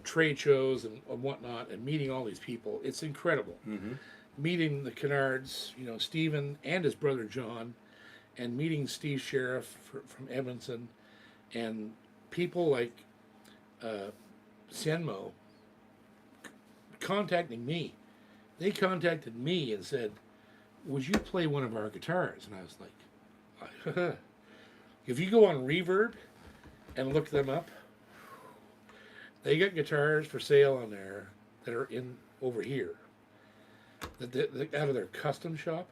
trade shows and whatnot, and meeting all these people, it's incredible. Mm-hmm. Meeting the Kennards, Stephen and his brother John, and meeting Steve Sheriff from Edmonton, and people like Seno contacting me. They contacted me and said, "Would you play one of our guitars?" And I was like, if you go on Reverb and look them up, they got guitars for sale on there that are in over here, that out of their custom shop,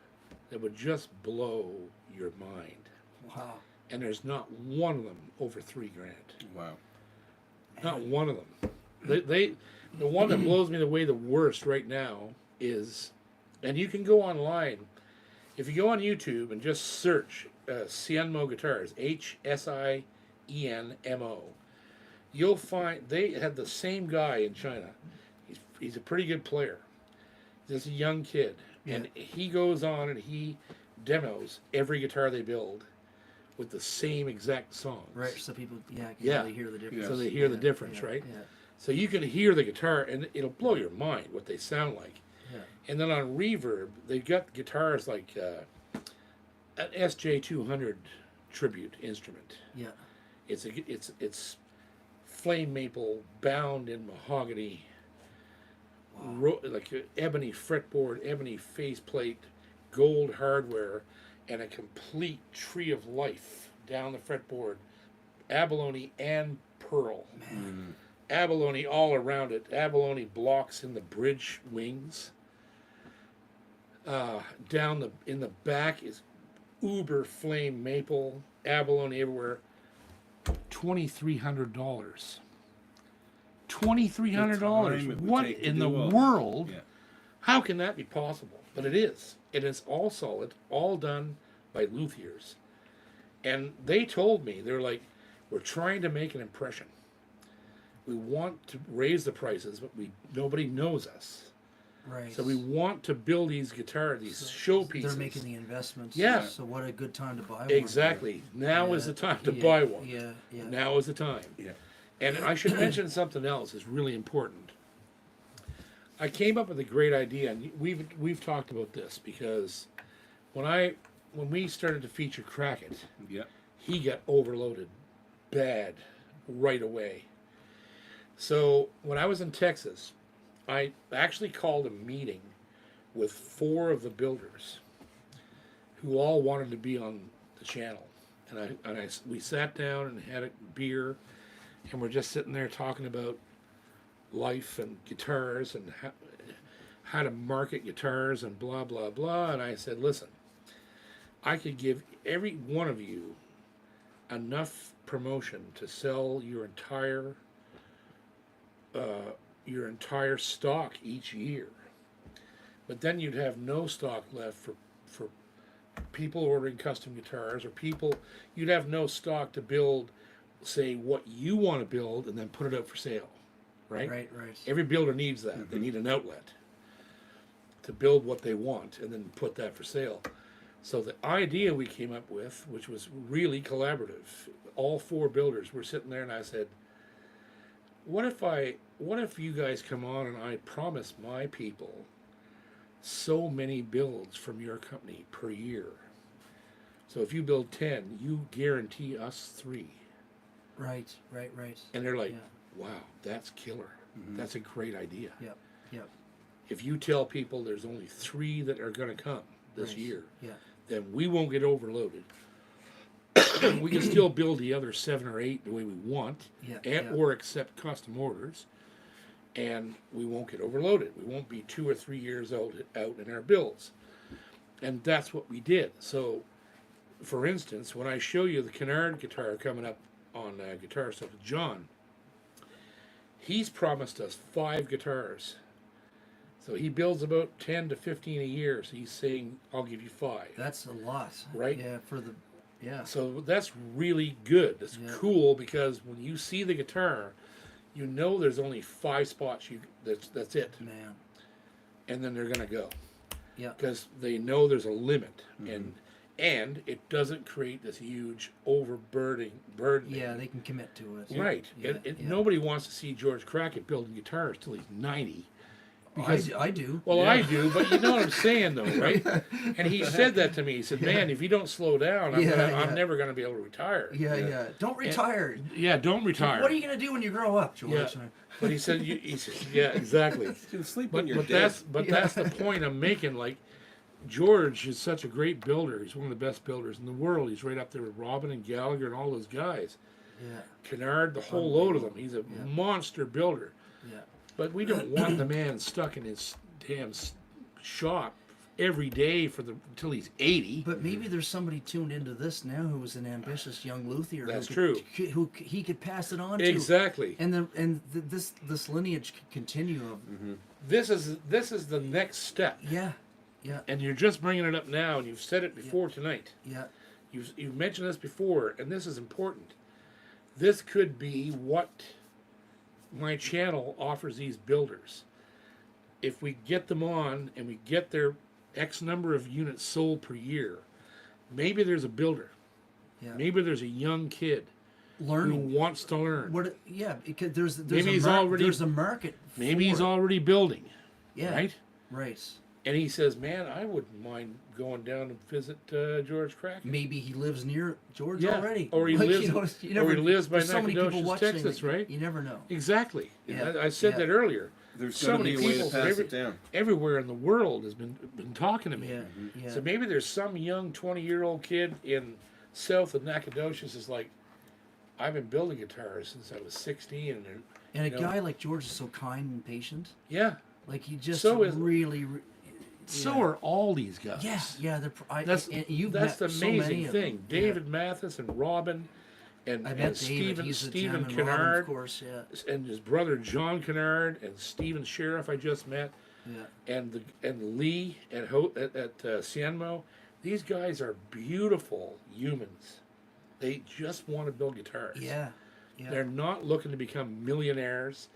that would just blow your mind. Wow. And there's not one of them over $3,000. Wow. Not one of them. The one that blows me away the worst right now is, and you can go online, if you go on YouTube and just search Seno guitars, HSIENMO, you'll find they had the same guy in China. He's a pretty good player. Just a young kid, and he goes on and he demos every guitar they build with the same exact songs. Right, so people can Yeah. really hear the difference. So they hear the difference, right? Yeah. So you can hear the guitar, and it'll blow your mind what they sound like. Yeah. And then on Reverb, they've got guitars like an SJ200 tribute instrument. Yeah. It's flame maple bound in mahogany, like ebony fretboard, ebony faceplate, gold hardware, and a complete tree of life down the fretboard, abalone and pearl. Mm. Abalone all around it. Abalone blocks in the bridge wings. Down in the back is uber flame maple, abalone everywhere. $2,300. $2,300. The time it would What take to in do the all that. world? Yeah. How can that be possible? But it is. It is all solid, all done by luthiers. And they told me, they're like, "We're trying to make an impression. We want to raise the prices, but nobody knows us. Right. So we want to build these guitars, these showpieces." They're making the investments. Yeah. So what a good time to buy one. Exactly. Now is the time to buy one. Yeah. Yeah. Now is the time. Yeah. And I should mention something else is really important. I came up with a great idea, and we've talked about this, because when we started to feature Crackett, Yeah. he got overloaded bad right away. So when I was in Texas, I actually called a meeting with 4 of the builders who all wanted to be on the channel, and we sat down and had a beer, and we're just sitting there talking about life and guitars and how to market guitars and blah blah blah. And I said, "Listen, I could give every one of you enough promotion to sell your entire stock each year, but then you'd have no stock left for people ordering custom guitars, or people, you'd have no stock to build, say, what you want to build and then put it out for sale, right? Right. Every builder needs that. They need an outlet to build what they want and then put that for sale. So the idea we came up with, which was really collaborative, all 4 builders were sitting there, and I said, what if you guys come on and I promise my people so many builds from your company per year? So if you build 10, you guarantee us 3. Right. And they're like, Yeah. wow, that's killer. That's a great idea. Yep. If you tell people there's only 3 that are going to come this Right. year, Yeah. then we won't get overloaded. We can still build the other 7 or 8 the way we want, or accept custom orders, and we won't get overloaded. We won't be 2 or 3 years out in our builds. And that's what we did. So, for instance, when I show you the Kennard guitar coming up on Guitar Stuff with John, he's promised us 5 guitars. So he builds about 10 to 15 a year. So he's saying, I'll give you 5. That's a lot. Right? Yeah. So that's really good. That's cool, because when you see the guitar, you know there's only 5 spots. That's it. Man. And then they're gonna go. Yeah. Because they know there's a limit, and it doesn't create this huge burden. Yeah, they can commit to it. Right. Yeah. Nobody wants to see George Crackett building guitars till he's 90. Because I do. Well, I do, but you know what I'm saying, though, right? And he said that to me. He said, "Man, if you don't slow down, I'm never going to be be able to retire." Yeah. Don't retire. Don't retire. What are you going to do when you grow up, George? Yeah. But he said, yeah, exactly. You can sleep But when you're dead. that's the point I'm making. Like, George is such a great builder. He's one of the best builders in the world. He's right up there with Robin and Gallagher and all those guys. Yeah. Kennard, the whole load of them. He's a monster builder. Yeah. But we don't want the man stuck in his damn shop every day until he's 80. But maybe there's somebody tuned into this now who is an ambitious young luthier. That's who he could pass it on to. Exactly. And this lineage could continue. This is the next step. Yeah. And you're just bringing it up now, and you've said it before tonight. Yeah. You've mentioned this before, and this is important. This could be what my channel offers these builders. If we get them on and we get their X number of units sold per year, maybe there's a builder. Yeah. Maybe there's a young kid Learning. who wants to learn. Because there's Maybe there's a market. Maybe he's already building. Yeah. Right? Right. And he says, "Man, I wouldn't mind going down and visit George Crackett." Maybe he lives near George Yeah. already. Or he lives. You never, or he lives by there's so many people Nacogdoches, watching Texas, that right? You never know. Exactly. Yeah. I said that earlier. There's So got to many be a way to people from pass it down. everywhere in the world has been talking to me. Yeah. So maybe there's some young 20-year-old kid in south of Nacogdoches is like, I've been building guitars since I was 16. And a guy like George is so kind and patient. Yeah. Like he just So is- really. So are all these guys. Yeah. That's you've that's the met so many amazing of thing. them. David Mathis and Robin and I met Stephen David. He's a Stephen gem, and Robin, Kennard of course. Yeah. and his brother John Kennard and Stephen Sheriff I just met. Yeah. And Lee at Sienmo. These guys are beautiful humans. They just want to build guitars. Yeah. They're not looking to become millionaires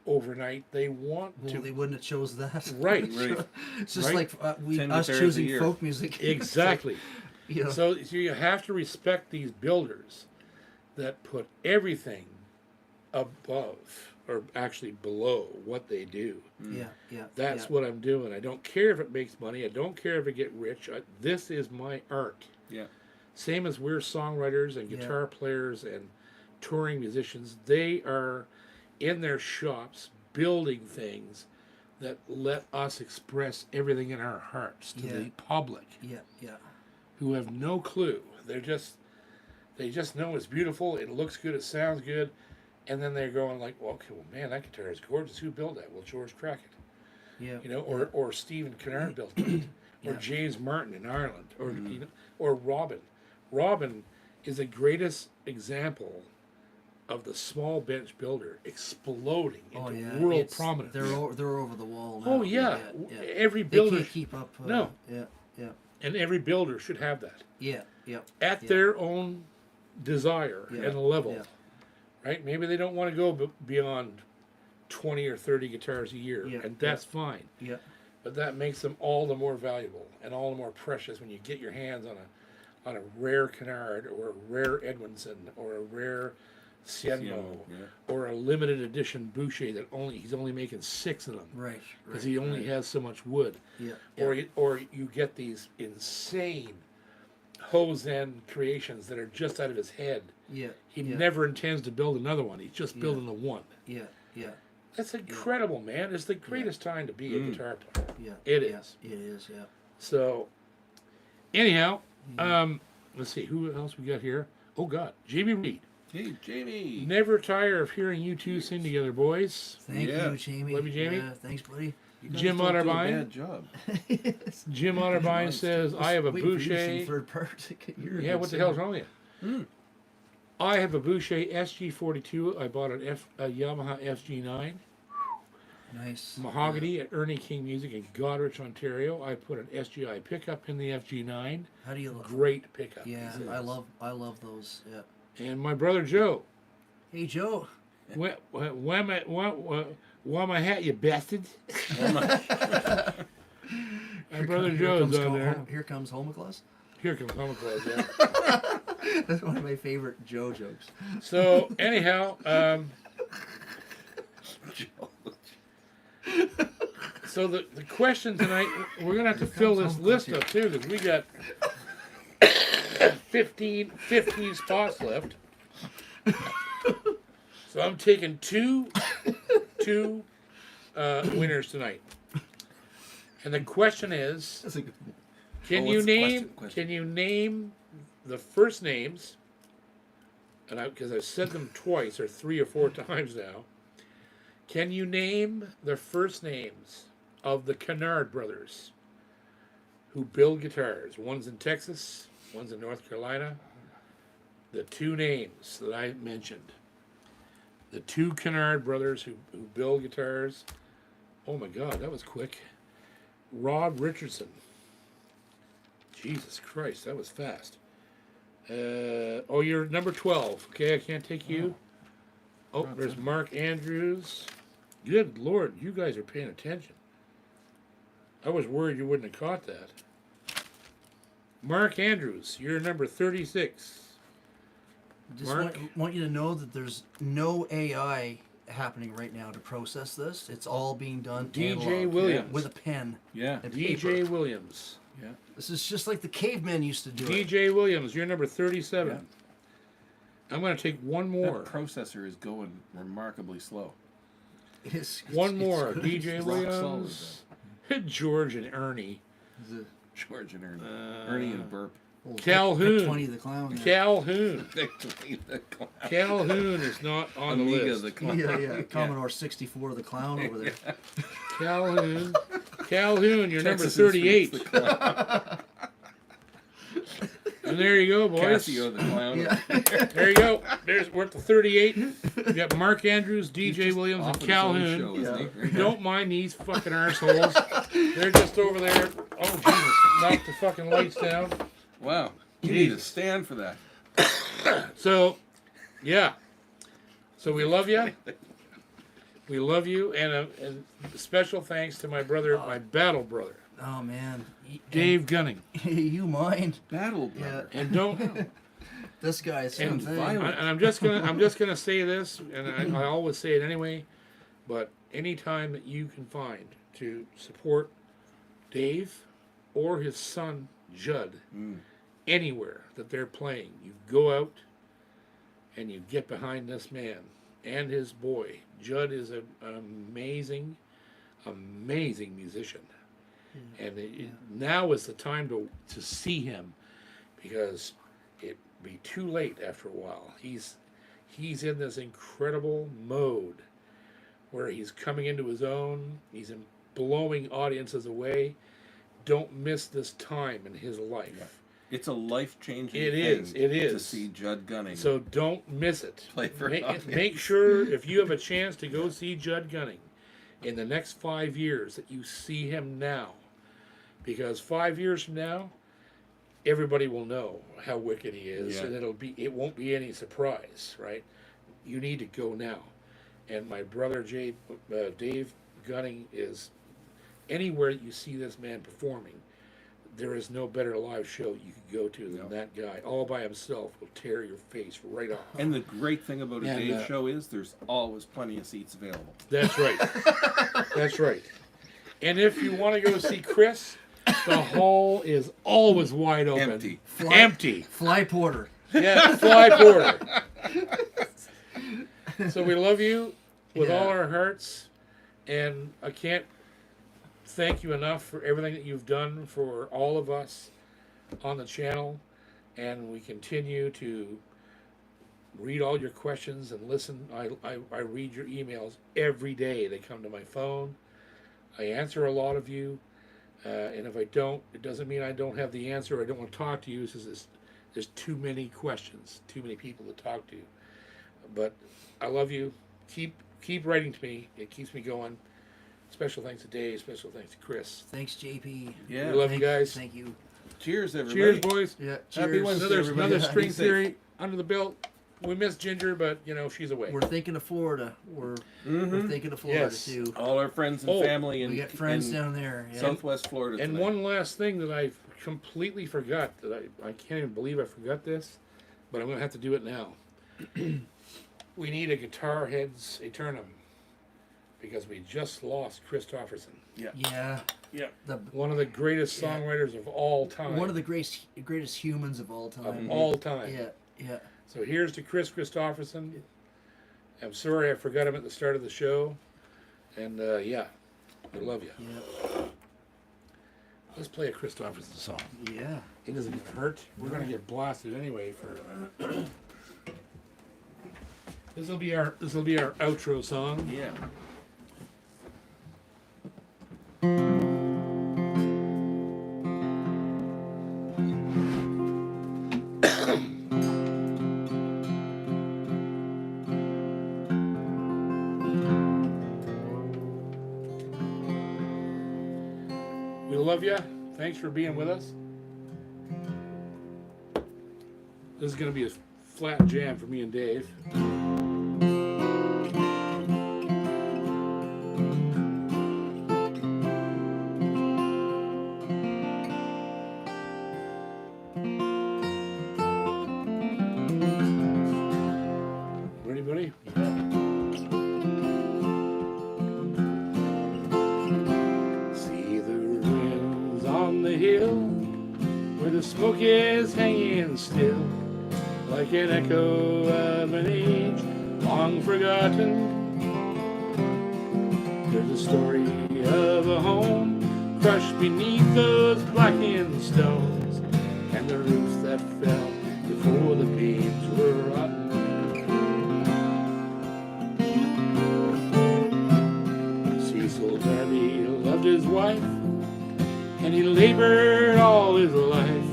overnight. They want Well, to. they wouldn't have chose that. Right. It's just Right. like 10 us guitars a choosing year. folk music. Exactly. You know. So you have to respect these builders that put everything above, or actually below, what they do. Yeah. That's what I'm doing. I don't care if it makes money. I don't care if I get rich. This is my art. Yeah. Same as we're songwriters and guitar players and touring musicians. They are in their shops building things that let us express everything in our hearts to the public, Yeah. who have no clue. They just know it's beautiful. It looks good. It sounds good. And then they're going like, well, okay, well, man, that guitar is gorgeous. Who built that? Well, George Crackett. Yeah. You know, or Stephen Kennard built it, or James Martin in Ireland, or you know, or Robin. Robin is the greatest example of the small bench builder exploding into world prominence. They're over the wall now. Oh yeah, Yeah. every They builder. can't keep up. No. Yeah. And every builder should have that Yeah. at their own desire Yeah, and level, yeah. right? Maybe they don't want to go beyond 20 or 30 guitars a year, Yeah, and that's fine. Yeah. But that makes them all the more valuable and all the more precious when you get your hands on a rare Canard or a rare Edwinson or a rare Seno or a limited edition Boucher that he's only making 6 of them Right. because he only has so much wood. Yeah. Or you get these insane hose end creations that are just out of his head. Yeah. He never intends to build another one. He's just building the one. Yeah. Yeah. That's incredible, man. It's the greatest time to be a guitar player. Yeah. It is. It is. Yeah. So, anyhow, let's see who else we got here. Oh God, Jamie Reed. Hey, Jamie. Never tire of hearing you two sing together, boys. Thank you, Jamie. Love you, Jamie. Yeah, thanks, buddy. You guys Jim don't do a Otterbein. bad job. Jim Otterbein says, "I have a Waiting for you to sing Boucher." third part. You're a Yeah, good what the singer. hell's wrong with you? I have a Boucher SG42. I bought a Yamaha FG9. Nice. Mahogany at Ernie King Music in Goderich, Ontario. I put an SGI pickup in the FG9. How do you look? Great pickup. Yeah, I love those. Yeah. And my brother Joe. Hey, Joe. Why my hat, you bastard? My brother Joe's on there. Here comes Homoclaus. Here comes Homoclaus, yeah. That's one of my favorite Joe jokes. So, anyhow, so the question tonight, we're going to have to fill this list up too, because we got 15 spots left. So I'm taking two winners tonight. And the question is, That's a good one. can Oh, you what's the name question? can you name the first names? And because I've said them twice or 3 or 4 times now. Can you name the first names of the Canard brothers who build guitars? One's in Texas, one's in North Carolina. The 2 names that I mentioned. The 2 Canard brothers who build guitars. Oh my God, that was quick. Rob Richardson. Jesus Christ, that was fast. You're number 12. Okay, I can't take you. Oh, there's Mark Andrews. Good Lord, you guys are paying attention. I was worried you wouldn't have caught that. Mark Andrews, you're number 36. Just Mark? want you to know that there's no AI happening right now to process this. It's all being done DJ analog, Williams. with a pen Yeah. and DJ paper. Williams. Yeah. This is just like the cavemen used to do it. DJ Williams, you're number 37. Yeah. I'm going to take one more. That processor is going remarkably slow. One more. good. DJ Rock Williams. George and Ernie. George and Ernie. Ernie and Burp. Old Calhoun. Vic 20 the clown. there. Calhoun. Victory the Clown. Calhoun is not on the Amiga list. the Clown. Yeah. Commodore 64 the clown over there. Calhoun. Calhoun, you're number Texas 38. Instruments the Clown. And there you go, boys. Casio the Clown. Yeah. There you go. We're at the 38. We got Mark Andrews, He's DJ just Williams, off and of his own Calhoun. show, isn't he? Don't mind these fucking arseholes. They're just over there. Oh, Jesus. Knock the fucking lights down. Wow. You need a Jesus. stand for that. So, yeah. So we love you. We love you. And special thanks to my brother, my battle brother, Oh man. Dave Gunning. You mind? Battle brother. And don't. This guy is same And, thing. violent. and I'm just gonna say this, and I always say it anyway. But anytime that you can find to support Dave or his son Judd anywhere that they're playing, you go out and you get behind this man and his boy. Judd is an amazing musician, and now is the time to see him, because it'd be too late after a while. He's in this incredible mode where he's coming into his own. He's blowing audiences away. Don't miss this time in his life. Yeah. It's a life-changing It thing is, it to is. see Judd Gunning. So don't miss it. Play for an audience. Make sure if you have a chance to go see Judd Gunning in the next 5 years that you see him now. Because 5 years from now, everybody will know how wicked he is, Yeah. and it won't be any surprise, right? You need to go now. And my brother Dave Gunning is anywhere you see this man performing. There is no better live show you could go to than that guy. All by himself will tear your face right off. And the great thing about a And, Dave show is there's always plenty of seats available. That's right. That's right. And if you want to go see Chris, the hall is always wide open. Empty. Empty. Fly Porter. Yeah, fly porter. So we love you with Yeah. all our hearts, and I can't thank you enough for everything that you've done for all of us on the channel, and we continue to read all your questions and listen. I read your emails every day. They come to my phone. I answer a lot of you, and if I don't, it doesn't mean I don't have the answer or I don't want to talk to you. It's just there's too many questions, too many people to talk to. But I love you. Keep writing to me. It keeps me going. Special thanks to Dave. Special thanks to Chris. Thanks, JP. Yeah. We love you guys. Thank you. Cheers, everybody. Cheers, boys. Yeah. Happy Cheers. Wednesday, Another, everybody. another string Be safe. theory under the belt. We miss Ginger, but she's away. We're thinking of Florida. We're thinking of Florida Yes. too. All our friends and Oh, family and We got friends and down there. Yeah. Southwest Florida. And tonight. one last thing that I completely forgot, that I can't even believe I forgot this, but I'm going to have to do it now. We need a Guitar Heads Eternum, because we just lost Christofferson, Yeah. Yeah. one of the greatest Yeah. songwriters of all time. One of the greatest humans of all time. of all time. Yeah. Yeah. So here's to Chris Christofferson. I'm sorry I forgot him at the start of the show. And yeah, I love you. Yeah. Let's play a Christofferson song. Yeah. It doesn't get hurt. We're gonna get blasted anyway for. This will be our outro song. Yeah. We love you. Thanks for being with us. This is gonna be a flat jam for me and Dave. Ready, buddy? See the ruins on the hill where the smoke is hanging still, like an echo of an age long forgotten. There's a story of a home crushed beneath those blackened stones, and the roof that fell before the beams were rotten. Cecil Darby loved his wife, and he labored all his life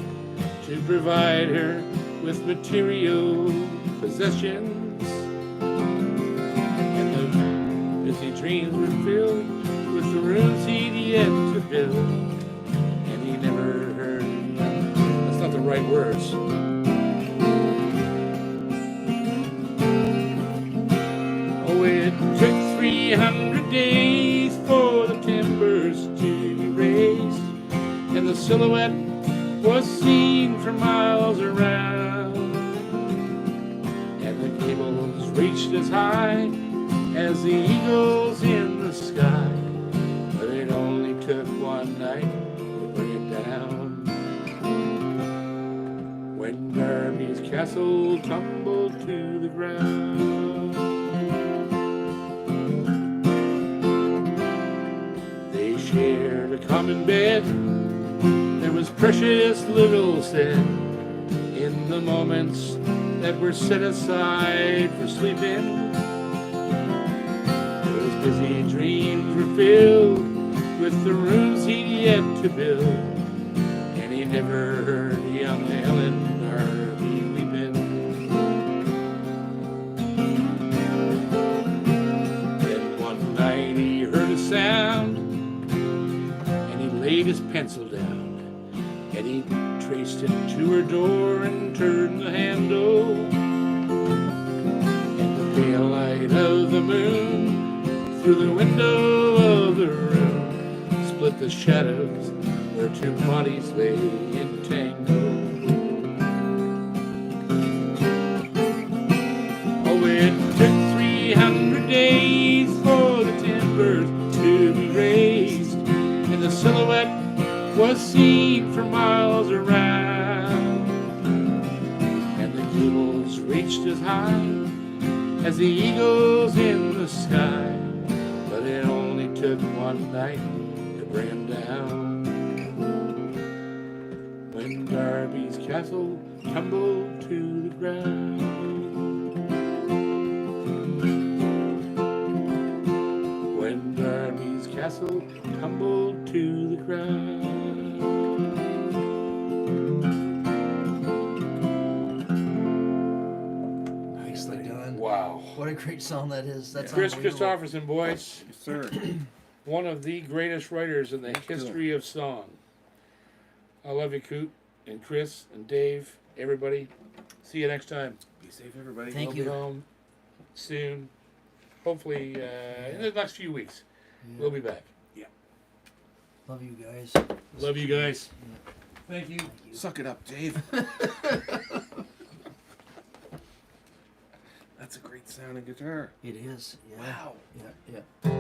to provide her with material possessions. And the busy dreams were filled with the rooms he'd yet to build, and he never heard. That's not the right words. Oh, it took 300 days for the timbers to be raised, and the silhouette was seen for miles around, and the cables reached as high as the eagles in the sky, but it only took one night to bring it down. When Darby's castle tumbled to the ground, they shared a common bed. There was precious little said in the moments that were set aside for sleeping. Those busy dreams were filled with the rooms he'd yet to build, and he never heard young Helen Darby weeping. Then one night he heard a sound, and he laid his pencil down, and he traced it to her door and turned the handle. In the pale light of the moon, through the window of the room, split the shadows where two bodies lay entangled. Oh, it took 300 days for the timbers to be raised, and the silhouette was seen for miles around, and the gables reached as high as the eagles in the sky, but it only took one night to bring them down. When Darby's castle tumbled to the ground. When Darby's castle tumbled to the ground. Nicely done. Wow. What a great song that is. That's Chris unbelievable. Christopherson, boys. Yes, sir. One of the greatest writers in the history of song. I love you, Coot, and Chris, and Dave, everybody. See you next time. Be safe, everybody. Thank We'll you. be home soon. Hopefully, in the next few weeks, we'll be back. Love you guys. Love you guys. Thank you. Suck it up, Dave. That's a great sounding guitar. It is. Yeah. Wow. Yeah. Yeah.